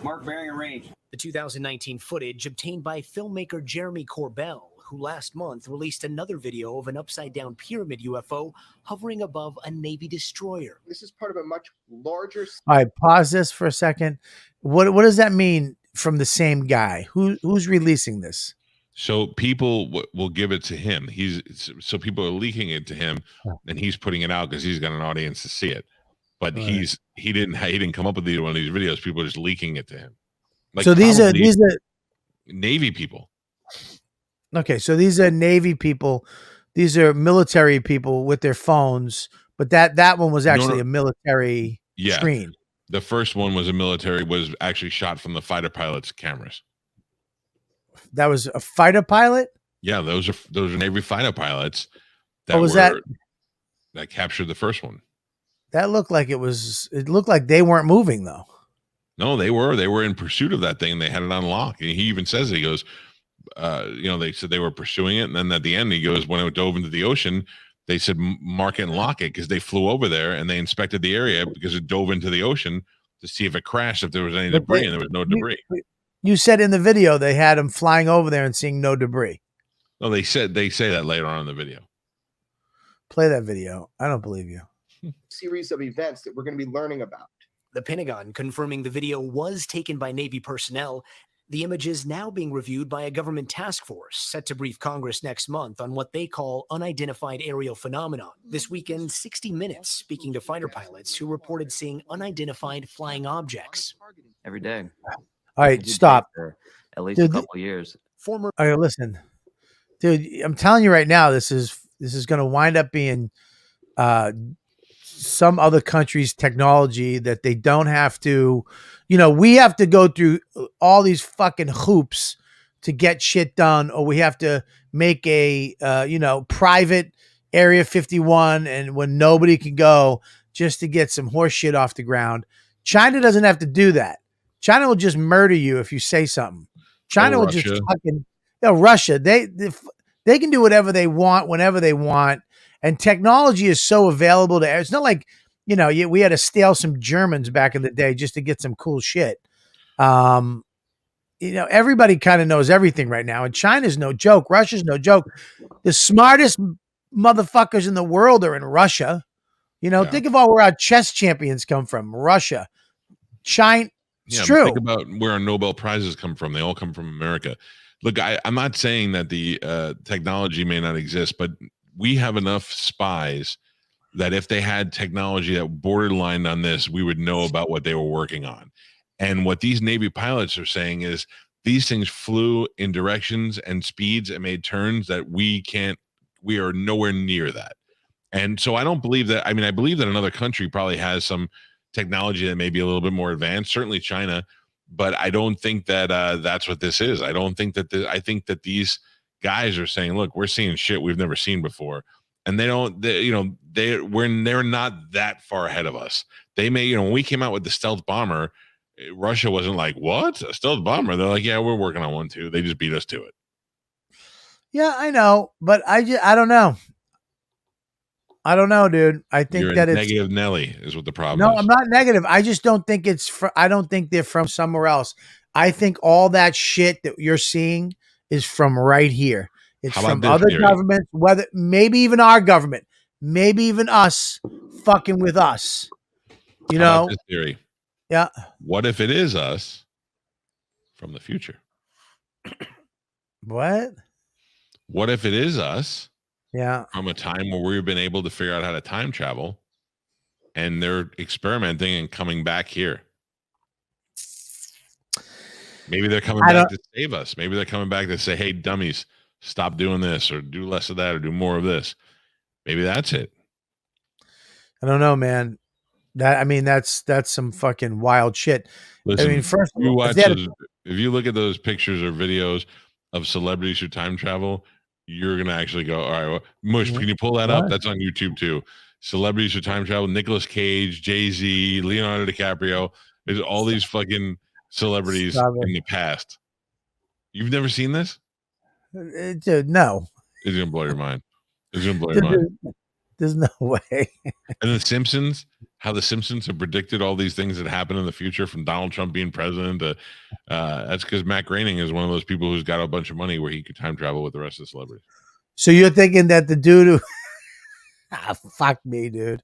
Mark bearing and range. The 2019 footage obtained by filmmaker Jeremy Corbell, who last month released another video of an upside-down pyramid UFO hovering above a Navy destroyer. This is part of a much larger. All right, pause this for a second. What does that mean from the same guy? Who's releasing this? So people will give it to him. So people are leaking it to him, and he's putting it out because he's got an audience to see it. But he didn't come up with either one of these videos. People are just leaking it to him. Like, so these are Navy people. Okay, so these are Navy people. These are military people with their phones. But that one was actually a military screen. The first one was was actually shot from the fighter pilot's cameras. That was a fighter pilot? Yeah, those are Navy fighter pilots that captured the first one. That looked like it looked like they weren't moving though. No, they were in pursuit of that thing. They had it on lock. And he even says, he goes, they said they were pursuing it. And then at the end, he goes, when it dove into the ocean, they said, mark it and lock it, because they flew over there and they inspected the area because it dove into the ocean to see if it crashed, if there was any debris, and there was no debris. You said in the video they had him flying over there and seeing no debris. No, they say that later on in the video. Play that video. I don't believe you. Series of events that we're going to be learning about. The Pentagon confirming the video was taken by Navy personnel. The images now being reviewed by a government task force set to brief Congress next month on what they call unidentified aerial phenomenon. This weekend, 60 Minutes speaking to fighter pilots who reported seeing unidentified flying objects. Every day. All right, stop. For at least a couple years. All right, listen. Dude, I'm telling you right now, this is This is going to wind up being some other country's technology that they don't have to, we have to go through all these fucking hoops to get shit done, or we have to make a, private Area 51 and when nobody can go just to get some horse shit off the ground. China doesn't have to do that. China will just murder you if you say something. China will just fucking, Russia, they can do whatever they want, whenever they want. And technology is so available to, it's not like, we had to steal some Germans back in the day just to get some cool shit. Everybody kind of knows everything right now. And China's no joke. Russia's no joke. The smartest motherfuckers in the world are in Russia. Think of all where our chess champions come from. Russia, China. It's true. Think about where our Nobel Prizes come from. They all come from America. Look, I'm not saying that the technology may not exist, but we have enough spies that if they had technology that borderlined on this, we would know about what they were working on. And what these Navy pilots are saying is these things flew in directions and speeds and made turns that we are nowhere near that. And so I don't believe that. I mean, I believe that another country probably has some technology that may be a little bit more advanced, certainly China, but I don't think that that's what this is. I don't think that I think that these guys are saying, look, we're seeing shit we've never seen before. And they're not that far ahead of us. They may, when we came out with the stealth bomber, Russia wasn't like, what? A stealth bomber? They're like, yeah, we're working on one too. They just beat us to it. Yeah, I know, but I don't know. I don't know, dude. I think You're that it's negative Nelly is what the problem no, is. I'm not negative. I just don't think I don't think they're from somewhere else. I think all that shit that you're seeing is from right here. It's from other governments, whether maybe even our government, maybe even us fucking with us. How about this theory? Yeah. What if it is us from the future? What? What if it is us? Yeah. From a time where we've been able to figure out how to time travel and they're experimenting and coming back here. Maybe they're coming back to save us. Maybe they're coming back to say, hey, dummies, stop doing this or do less of that or do more of this. Maybe that's it. I don't know, man. That's some fucking wild shit. Listen, I mean, first if you look at those pictures or videos of celebrities who time travel, you're gonna actually go, all right, well, Mush, can you pull that up? That's on YouTube too. Celebrities who time travel: Nicolas Cage, Jay-Z, Leonardo DiCaprio. There's all these fucking celebrities in the past. You've never seen this? Dude, no. It's gonna blow your mind. It's gonna blow your mind. There's no way. And the Simpsons, how the Simpsons have predicted all these things that happen in the future, from Donald Trump being president to that's because Matt Groening is one of those people who's got a bunch of money where he could time travel with the rest of the celebrities. So you're thinking that the dude who fuck me, dude.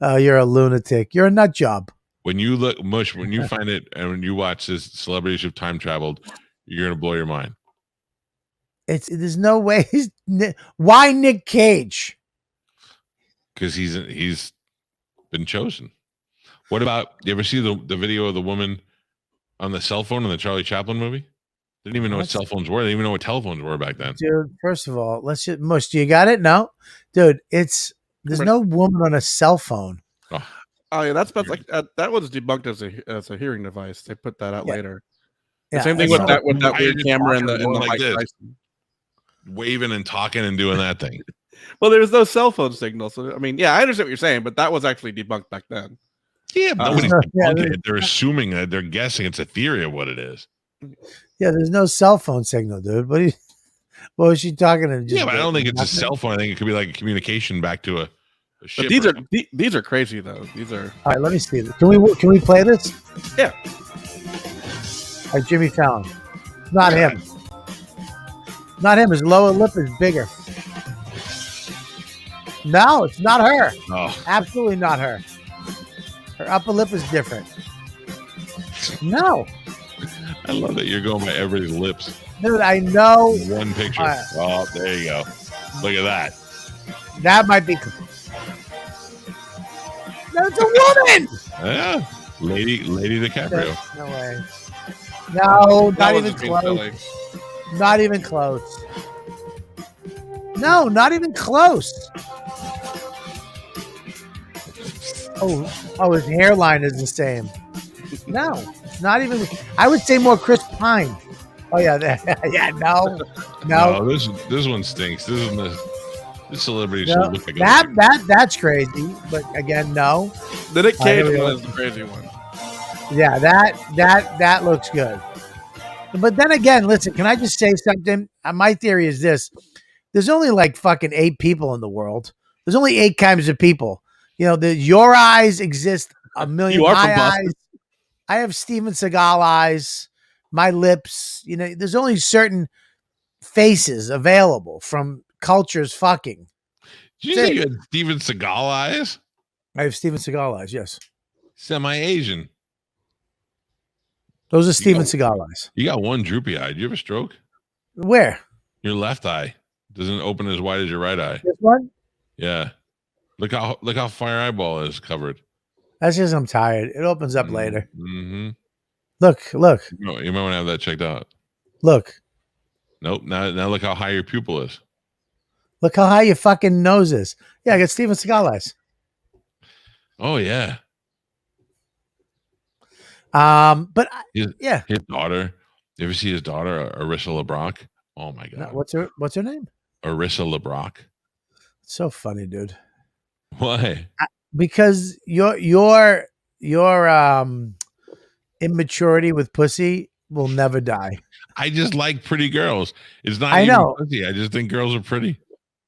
You're a lunatic. You're a nut job. When you look, Mush, when you find it and when you watch this celebrities who've time traveled, you're gonna blow your mind. There's no way. Why Nick Cage? Because he's been chosen. What about, you ever see the video of the woman on the cell phone in the Charlie Chaplin movie? Didn't even know what cell phones were. They didn't even know what telephones were back then. Dude, first of all, let's just Mush. Do you got it? No, dude. There's no woman on a cell phone. Oh yeah, that's like that was debunked as a hearing device. They put that out later. The same thing with that weird camera and the like this, waving and talking and doing that thing. Well, there's no cell phone signal, so I mean, yeah, I understand what you're saying, but that was actually debunked back then. Yeah, nobody's debunking it. They're assuming that they're guessing it's a theory of what it is. Yeah, there's no cell phone signal, dude. What was she talking to? Yeah, but I don't think it's a cell phone. I think it could be like a communication back to a ship. But these are crazy though. These are. All right, let me see. Can we play this? Yeah. All right, Jimmy Fallon. Not him. Not him. His lower lip is bigger. No, it's not her. Oh. Absolutely not her. Her upper lip is different. No. I love that you're going by everybody's lips. Dude, I know. One picture. Oh, there you go. Look at that. That might be. That's a woman. Yeah. Lady DiCaprio. No way. No, not even close. Not even close. No, not even close. Oh, his hairline is the same. No, not even. I would say more Chris Pine. Oh yeah, yeah. No. This one stinks. This celebrity should No, look like other people. that's crazy. But again, no. The Nick Cage really one like- is the crazy one. Yeah, that looks good. But then again, listen, can I just say something? My theory is this. There's only like fucking 8 people in the world. There's only 8 kinds of people. You know, your eyes exist a million. You are from My Boston. eyes. I have Steven Seagal eyes. My lips. You know, there's only certain faces available from cultures fucking. Did you say you had Steven Seagal eyes? I have Steven Seagal eyes, yes. Semi-Asian. Those are Steven Seagal eyes. You got one droopy eye. Did you have a stroke? Where? Your left eye doesn't open as wide as your right eye. This one? Yeah. Look how far your eyeball is covered. That's just I'm tired. It opens up later. Mm-hmm. Look. You might want to have that checked out. Look. Nope. Now look how high your pupil is. Look how high your fucking nose is. Yeah, I got Steven Seagal eyes. Oh yeah. But yeah. His daughter. You ever see his daughter, Arissa LeBrock? Oh my god. What's her name? Arissa LeBrock. It's so funny, dude. Why? Because your immaturity with pussy will never die. I just like pretty girls. It's not. I know. Pussy. I just think girls are pretty.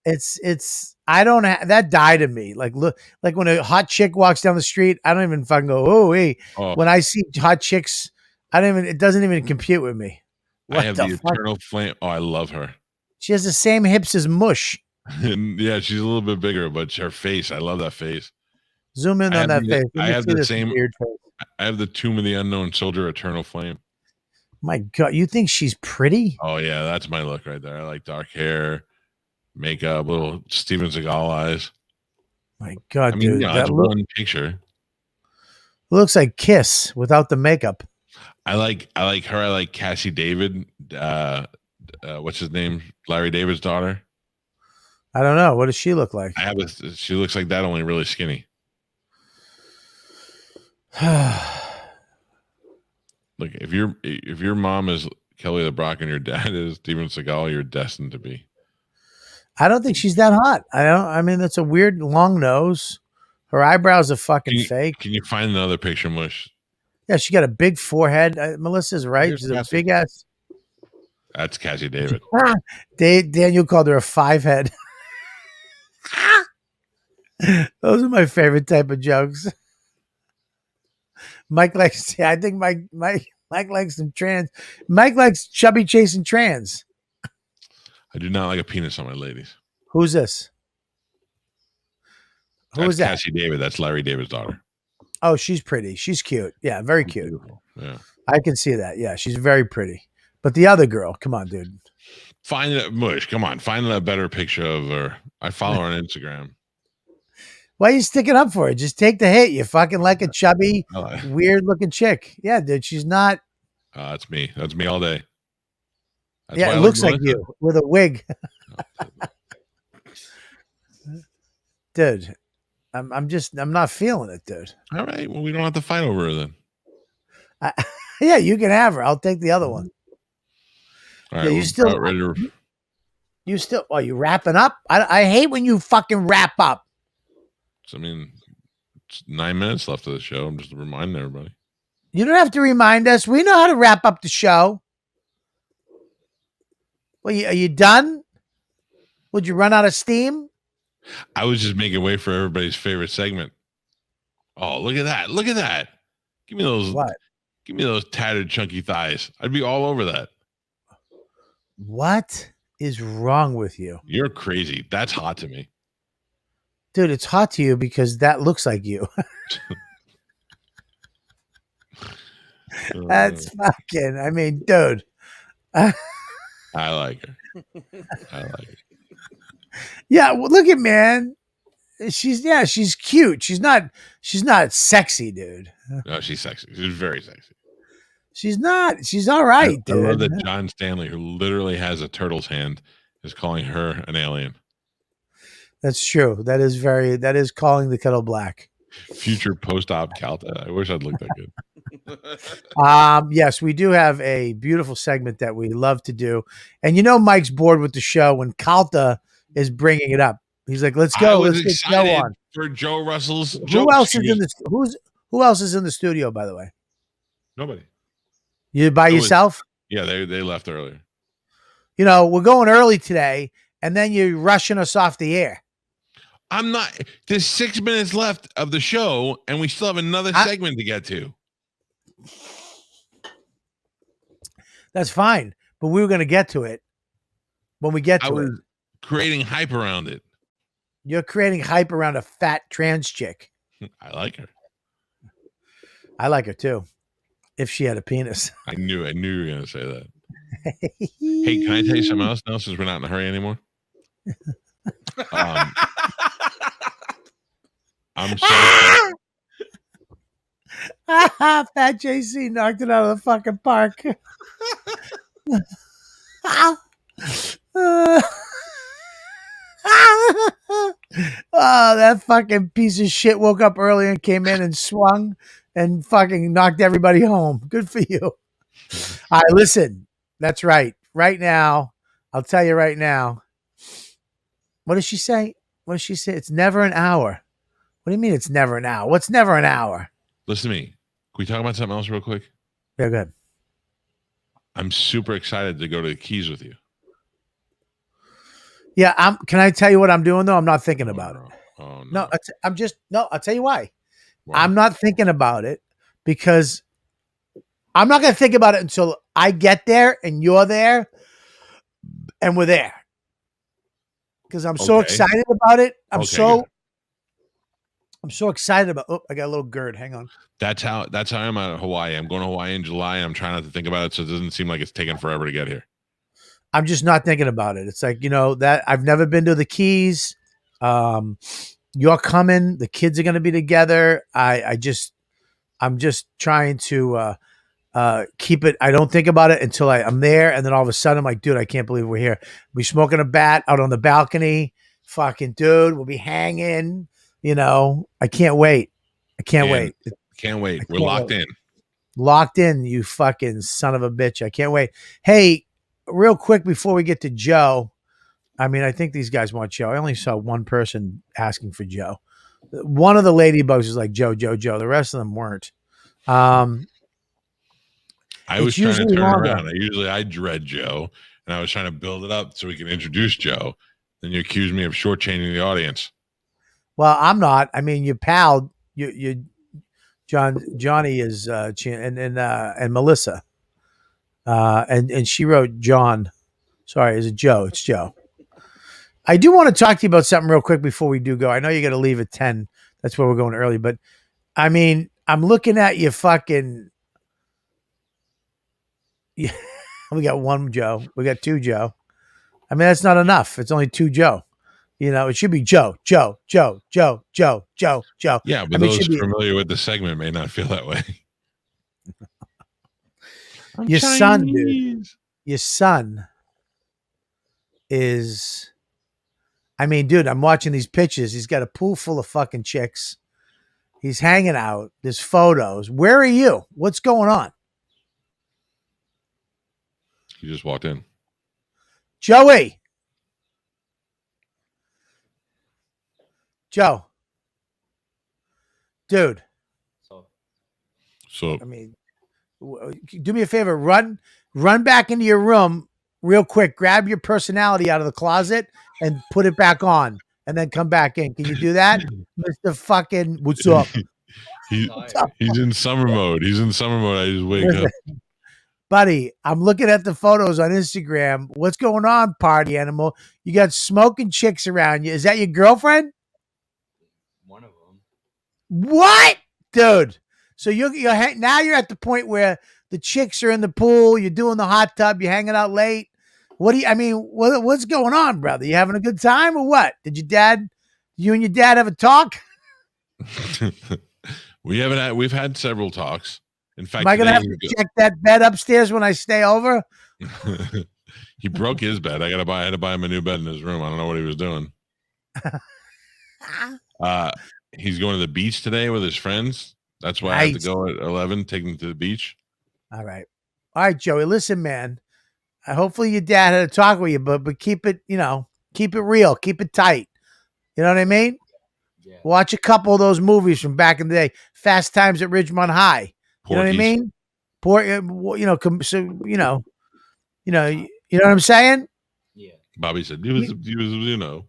It's. I don't have that die to me. Like look, like when a hot chick walks down the street, I don't even fucking go, oh hey. Oh. When I see hot chicks, I don't even. It doesn't even compute with me. I have the eternal flame. Oh, I love her. She has the same hips as Mush. And yeah, she's a little bit bigger, but her face, I love that face. Zoom in on that face. I have the same weird face. I have the Tomb of the Unknown Soldier Eternal Flame. My God, you think she's pretty? Oh yeah, that's my look right there. I like dark hair, makeup, little Steven Seagal eyes. My God, I mean, dude, that's one picture. Looks like Kiss without the makeup. I like her. I like Cassie David. What's his name? Larry David's daughter. I don't know. What does she look like? She looks like that, only really skinny. Look, if your mom is Kelly LeBrock and your dad is Steven Seagal, you're destined to be. I don't think she's that hot. I mean, that's a weird long nose. Her eyebrows are fucking fake. Can you find another picture, Mush? Yeah, she got a big forehead. Melissa's right. She's a big ass. That's Cassie David. Daniel called her a 5-head. Those are my favorite type of jokes. Mike likes. I think Mike likes some trans. Mike likes chubby chasing trans. I do not like a penis on my ladies. Who's this? Who is that? Cassie David. That's Larry David's daughter. Oh, she's pretty. She's cute. Yeah, very cute. Beautiful. Yeah, I can see that. Yeah, she's very pretty. But the other girl, come on, dude. Find that Mush. Come on, find a better picture of her. I follow her on Instagram. Why are you sticking up for it? Just take the hit. You fucking like a chubby, weird looking chick. Yeah, dude. She's not. That's me. That's me all day. That's yeah, it looks like you with a wig. Dude, I'm not feeling it, dude. All right. Well, we don't have to fight over her then. Yeah, you can have her. I'll take the other one. All right. Yeah, you still. Are you wrapping up? I hate when you fucking wrap up. I mean, it's 9 minutes left of the show. I'm just reminding everybody. You don't have to remind us. We know how to wrap up the show. Well, are you done? Would you run out of steam? I was just making way for everybody's favorite segment. Oh, look at that. Look at that. Give me those. What? Give me those tattered, chunky thighs. I'd be all over that. What is wrong with you? You're crazy. That's hot to me. Dude, it's hot to you because that looks like you. That's fucking, I mean, dude. I like her. I like her. Yeah, well, look at man. She's cute. She's not sexy, dude. No, she's sexy. She's very sexy. She's not. She's all right, dude. I love that John Stanley, who literally has a turtle's hand, is calling her an alien. That's true. That is calling the kettle black. Future post-op Calta. I wish I'd looked that good. Yes, we do have a beautiful segment that we love to do. And you know Mike's bored with the show when Calta is bringing it up. He's like, let's go. I was Let's get Joe excited on. for Joe Russell's Who jokes. else is in this? Who else is in the studio, by the way? Nobody. You by yourself? Yeah, they left earlier. You know, we're going early today, and then you're rushing us off the air. I'm not. There's 6 minutes left of the show, and we still have another segment to get to. That's fine, but we were going to get to it when we get to it. Creating hype around it. You're creating hype around a fat trans chick. I like her. I like her too. If she had a penis. I knew you were going to say that. Hey, can I tell you something else now since we're not in a hurry anymore? I'm sorry. Fat JC knocked it out of the fucking park. Oh, that fucking piece of shit woke up early and came in and swung and fucking knocked everybody home. Good for you. All right, listen. That's right. Right now, I'll tell you right now. What does she say? What does she say? It's never an hour. What do you mean it's never an hour? What's never an hour? Listen to me. Can we talk about something else real quick? Yeah, good. I'm super excited to go to the Keys with you. Yeah, can I tell you what I'm doing though? I'm not thinking about it. Oh No, I'll tell you why. Wow. I'm not thinking about it because I'm not going to think about it until I get there and you're there and we're there. Because I'm so excited about it. I'm so excited about. Oh, I got a little GERD. Hang on. That's how I'm at Hawaii. I'm going to Hawaii in July. I'm trying not to think about it so it doesn't seem like it's taking forever to get here. I'm just not thinking about it. It's like, that I've never been to the Keys. You're coming. The kids are going to be together. I'm just trying to keep it. I don't think about it until I'm there. And then all of a sudden I'm like, dude, I can't believe we're here. We're smoking a bat out on the balcony. Fucking dude, we'll be hanging. I can't wait. I can't wait. Can't wait. We're locked in. Locked in, you fucking son of a bitch. I can't wait. Hey, real quick before we get to Joe, I think these guys want Joe. I only saw one person asking for Joe. One of the ladybugs was like, Joe. The rest of them weren't. I was trying to turn around. I dread Joe, and I was trying to build it up so we can introduce Joe. Then you accuse me of shortchanging the audience. Well, I'm not. Your pal, Johnny is, and Melissa, and she wrote John. Sorry, is it Joe? It's Joe. I do want to talk to you about something real quick before we do go. I know you got to leave at 10. That's where we're going early, but I'm looking at you fucking. Yeah, we got one Joe. We got two Joe. That's not enough. It's only two Joe. It should be Joe. Yeah, but those familiar with the segment may not feel that way. Your son, dude. Your son is. Dude, I'm watching these pictures. He's got a pool full of fucking chicks. He's hanging out. There's photos. Where are you? What's going on? He just walked in. Joey. Joe. Dude. So do me a favor. Run back into your room real quick. Grab your personality out of the closet and put it back on. And then come back in. Can you do that? Mr. Fucking, what's up? He's in summer mode. I just wake up. Buddy, I'm looking at the photos on Instagram. What's going on, party animal? You got smoking chicks around you. Is that your girlfriend? One of them. What? Dude. So you're now you're at the point where the chicks are in the pool. You're doing the hot tub. You're hanging out late. What's going on, brother? You having a good time or what? Did you and your dad have a talk? We've had several talks. In fact, am I going to have to check that bed upstairs when I stay over? He broke his bed. I had to buy him a new bed in his room. I don't know what he was doing. He's going to the beach today with his friends. That's why I have to go at 11, take him to the beach. All right, Joey. Listen, man. Hopefully your dad had a talk with you, but keep it, keep it real, keep it tight. You know what I mean? Yeah. Watch a couple of those movies from back in the day. Fast Times at Ridgemont High. You know what I mean? You know what I'm saying? Yeah. Bobby said, he was. You know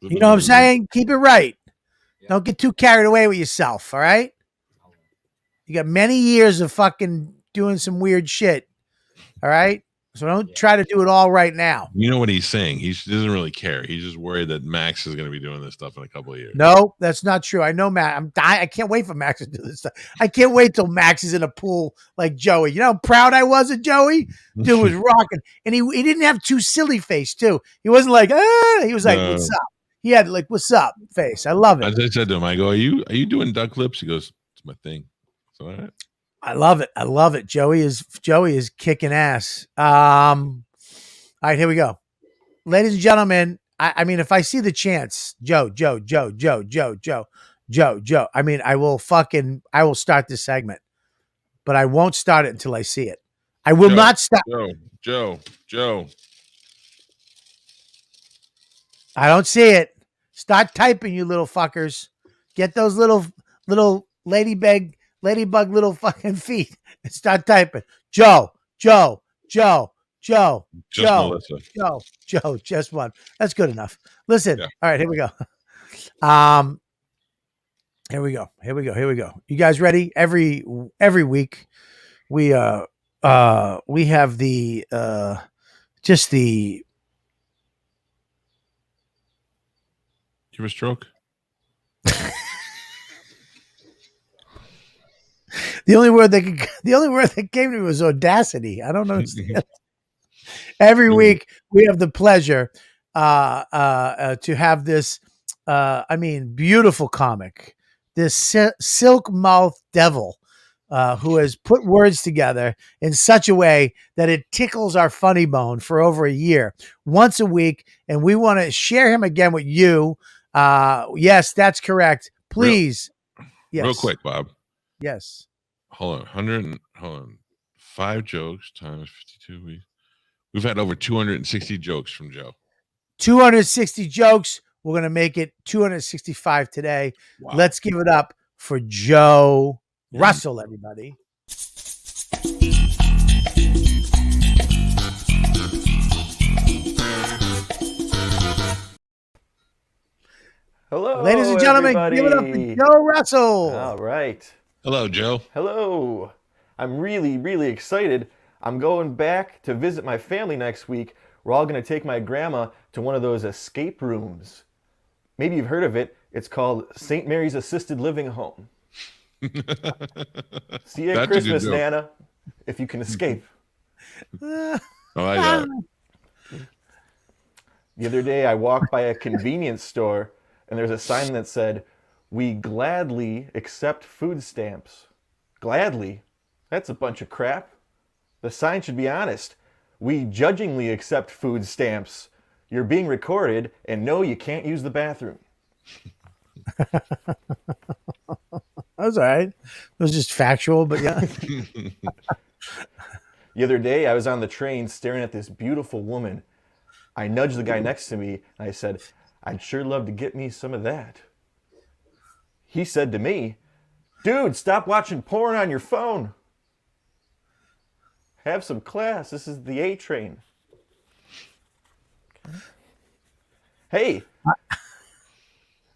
what I'm saying? Keep it right. Yeah. Don't get too carried away with yourself. All right. You got many years of fucking doing some weird shit. All right. So don't try to do it all right now. You know what he's saying? He doesn't really care. He's just worried that Max is going to be doing this stuff in a couple of years. No, that's not true. I know Max. I'm dying. I can't wait for Max to do this stuff. I can't wait till Max is in a pool like Joey. You know how proud I was of Joey? Dude was rocking. And he didn't have too silly face too. He wasn't like, He was like, what's up? He had like, what's up face. I love it. As I said to him, I go, are you doing duck lips? He goes, it's my thing. So, all right. I love it. I love it. Joey is kicking ass. All right, here we go. Ladies and gentlemen, I mean, if I see the chance, Joe. I mean, I will start this segment, but I won't start it until I see it. I will not stop. Joe. I don't see it. Start typing, you little fuckers. Get those little ladybug little fucking feet and start typing. Joe. Just one. That's good enough. Listen. Yeah. All right, here we go. Here we go. You guys ready? Every week we have the just the give a stroke. The only word that came to me was audacity. I don't understand. Every week we have the pleasure to have this beautiful comic, this silk mouth devil who has put words together in such a way that it tickles our funny bone for over a year, once a week, and we want to share him again with you. Yes, that's correct. Please. Real quick, Bob. Yes. Hold on. 5 jokes times 52 weeks. We've had over 260 jokes from Joe. 260 jokes. We're going to make it 265 today. Wow. Let's give it up for Joe Russell, everybody. Hello, ladies and gentlemen, everybody. Give it up for Joe Russell. All right. Hello, Joe. Hello. I'm really, really excited. I'm going back to visit my family next week. We're all going to take my grandma to one of those escape rooms. Maybe you've heard of it. It's called St. Mary's Assisted Living Home. See you at Christmas, Nana, if you can escape. I like that. The other day, I walked by a convenience store, and there's a sign that said, "We gladly accept food stamps." Gladly? That's a bunch of crap. The sign should be honest. We judgingly accept food stamps. You're being recorded, and no, you can't use the bathroom. That was all right. It was just factual, but yeah. The other day, I was on the train staring at this beautiful woman. I nudged the guy next to me, and I said, "I'd sure love to get me some of that." He said to me, "Dude, stop watching porn on your phone. Have some class. This is the A train." Hey,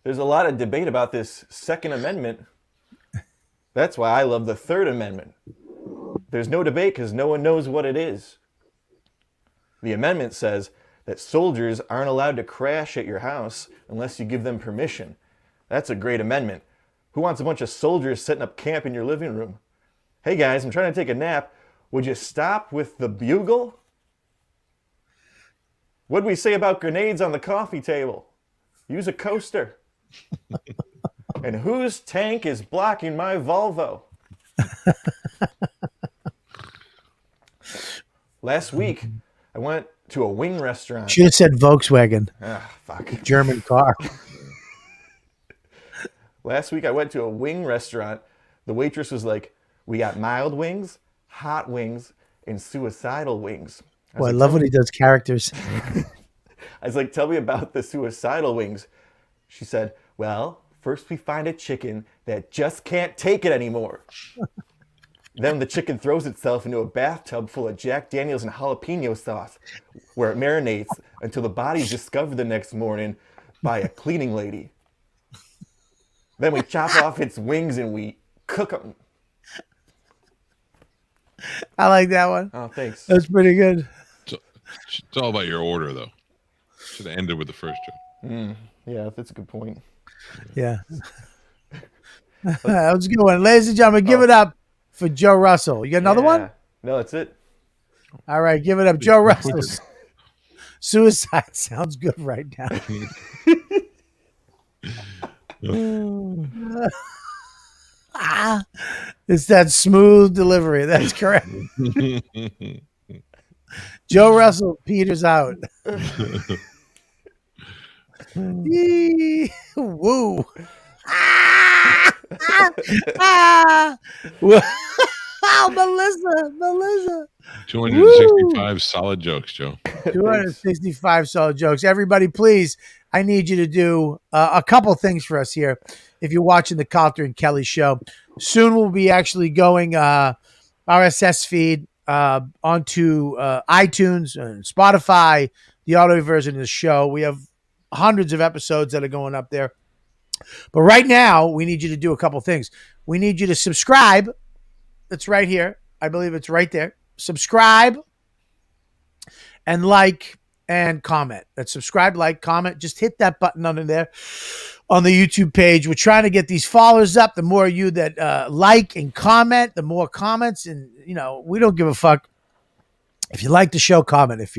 there's a lot of debate about this Second Amendment. That's why I love the Third Amendment. There's no debate because no one knows what it is. The amendment says that soldiers aren't allowed to crash at your house unless you give them permission. That's a great amendment. Who wants a bunch of soldiers setting up camp in your living room? Hey guys, I'm trying to take a nap. Would you stop with the bugle? What'd we say about grenades on the coffee table? Use a coaster. And whose tank is blocking my Volvo? Last week, I went to a wing restaurant. Should have said Volkswagen. Ah, fuck. German car. Last week I went to a wing restaurant. The waitress was like, "We got mild wings, hot wings, and suicidal wings." Boy, I love when he does characters. I was like, "Tell me about the suicidal wings." She said, "Well, first we find a chicken that just can't take it anymore. Then the chicken throws itself into a bathtub full of Jack Daniels and jalapeno sauce, where it marinates until the body's discovered the next morning by a cleaning lady. Then we chop off its wings and we cook them." I like that one. Oh, thanks. That's pretty good. It's all about your order, though. Should have ended with the first joke. Yeah, that's a good point. Yeah. That was a good one. Ladies and gentlemen, give it up for Joe Russell. You got another one? No, that's it. All right, give it up. Joe Russell. Suicide sounds good right now. It's that smooth delivery. That's correct. Joe Russell peters out. Woo. Melissa. 265 solid jokes, Joe. 265 solid jokes. Everybody, please, I need you to do a couple things for us here. If you're watching the Calta and Kelly show, soon we'll be actually going RSS feed onto iTunes and Spotify, the audio version of the show. We have hundreds of episodes that are going up there. But right now, we need you to do a couple things. We need you to subscribe. It's right here. I believe it's right there. Subscribe and like and comment. That's subscribe, like, comment. Just hit that button under there on the YouTube page. We're trying to get these followers up. The more you that like and comment, the more comments. And, you know, we don't give a fuck. If you like the show, comment. If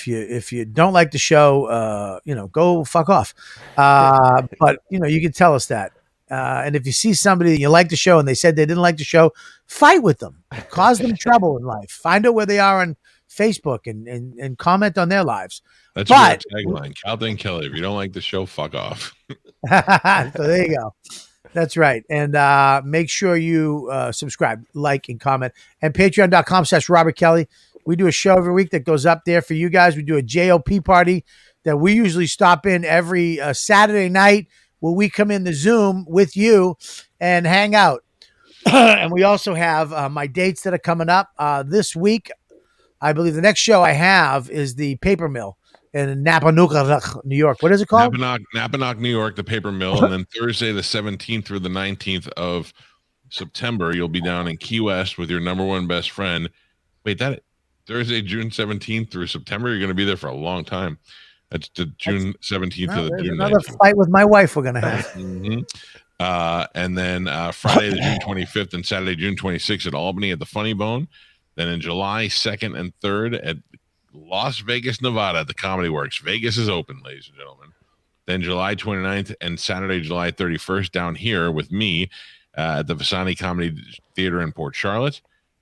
you don't like the show, go fuck off. But, you can tell us that. And if you see somebody that you like the show and they said they didn't like the show, fight with them, cause them trouble in life, find out where they are on Facebook and comment on their lives. That's your tagline, Calta and Kelly. If you don't like the show, fuck off. So there you go. That's right. And make sure you subscribe, like, and comment. And patreon.com/Robert Kelly. We do a show every week that goes up there for you guys. We do a JOP party that we usually stop in every Saturday night where we come in the Zoom with you and hang out. And we also have my dates that are coming up this week. I believe the next show I have is the Paper Mill in Napanook, New York. What is it called? Napanook, New York, the Paper Mill. And then Thursday, the 17th through the 19th of September, you'll be down in Key West with your number one best friend. Wait, that Thursday, June 17th through September, you're going to be there for a long time. That's the June 17th to the June another 19th. Fight with my wife we're going to have. Mm-hmm. And then Friday, the June 25th and Saturday, June 26th at Albany at the Funny Bone. Then in July 2nd and 3rd at Las Vegas, Nevada at the Comedy Works. Vegas is open, ladies and gentlemen. Then July 29th and Saturday, July 31st down here with me at the Visani Comedy Theater in Port Charlotte,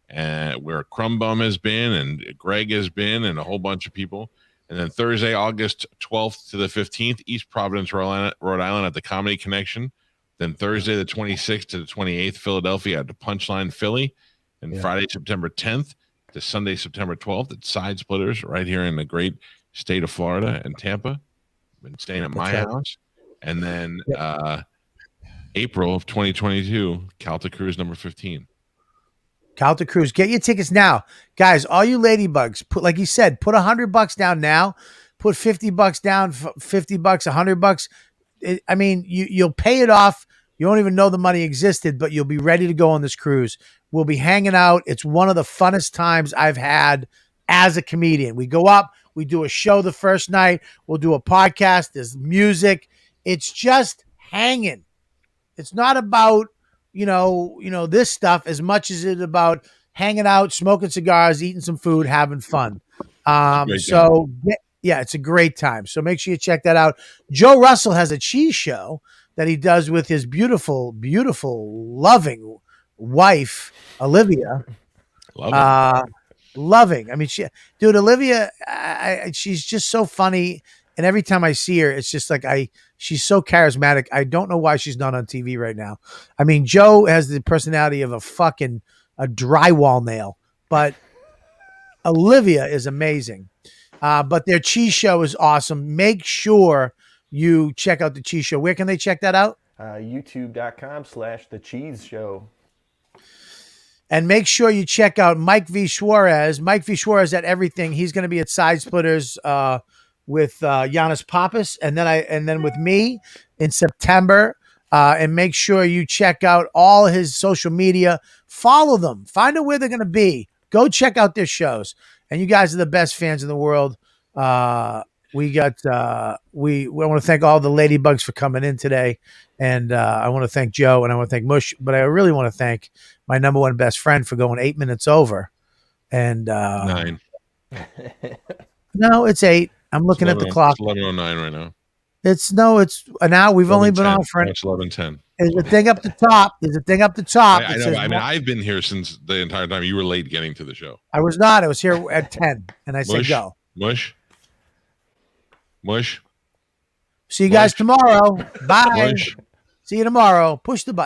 where Crumbum has been and Greg has been and a whole bunch of people. And then Thursday, August 12th to the 15th, East Providence, Rhode Island at the Comedy Connection. Then Thursday, the 26th to the 28th, Philadelphia at the Punchline Philly. And Friday, September 10th to Sunday, September 12th at Side Splitters right here in the great state of Florida and Tampa. Been staying at my house. And then April of 2022, Calta Cruise number 15. Calta Cruise. Get your tickets now. Guys, all you ladybugs, like you said, put $100 down now. Put $50 down, $50, $100. You'll pay it off. You don't even know the money existed, but you'll be ready to go on this cruise. We'll be hanging out. It's one of the funnest times I've had as a comedian. We go up, we do a show the first night. We'll do a podcast. There's music. It's just hanging. It's not about, this stuff as much as it's about hanging out, smoking cigars, eating some food, having fun. It's a great time. So make sure you check that out. Joe Russell has a cheese show that he does with his beautiful, beautiful, loving wife, Olivia. loving. I mean, dude, Olivia, she's just so funny. And every time I see her, it's just like she's so charismatic. I don't know why she's not on TV right now. I mean, Joe has the personality of a drywall nail, but Olivia is amazing. But their cheese show is awesome. Make sure you check out the cheese show. Where can they check that out? YouTube.com/The Cheese Show. And make sure you check out Mike V. Suarez. Mike V. Suarez at everything. He's going to be at Side Splitters with Giannis Pappas, and then with me in September. And make sure you check out all his social media. Follow them. Find out where they're going to be. Go check out their shows. And you guys are the best fans in the world. We want to thank all the ladybugs for coming in today. And I want to thank Joe and I want to thank Mush, but I really want to thank my number one best friend for going 8 minutes over. And 9. No, it's 8. I'm looking at the clock. It's 11:09 right now. It's an hour. We've only been on for it's 11:10. There's a thing up the top. I know. I mean, I've been here since the entire time. You were late getting to the show. I was not. I was here at 10, and I said go. Mush. See you guys tomorrow. Bye. See you tomorrow. Push the button.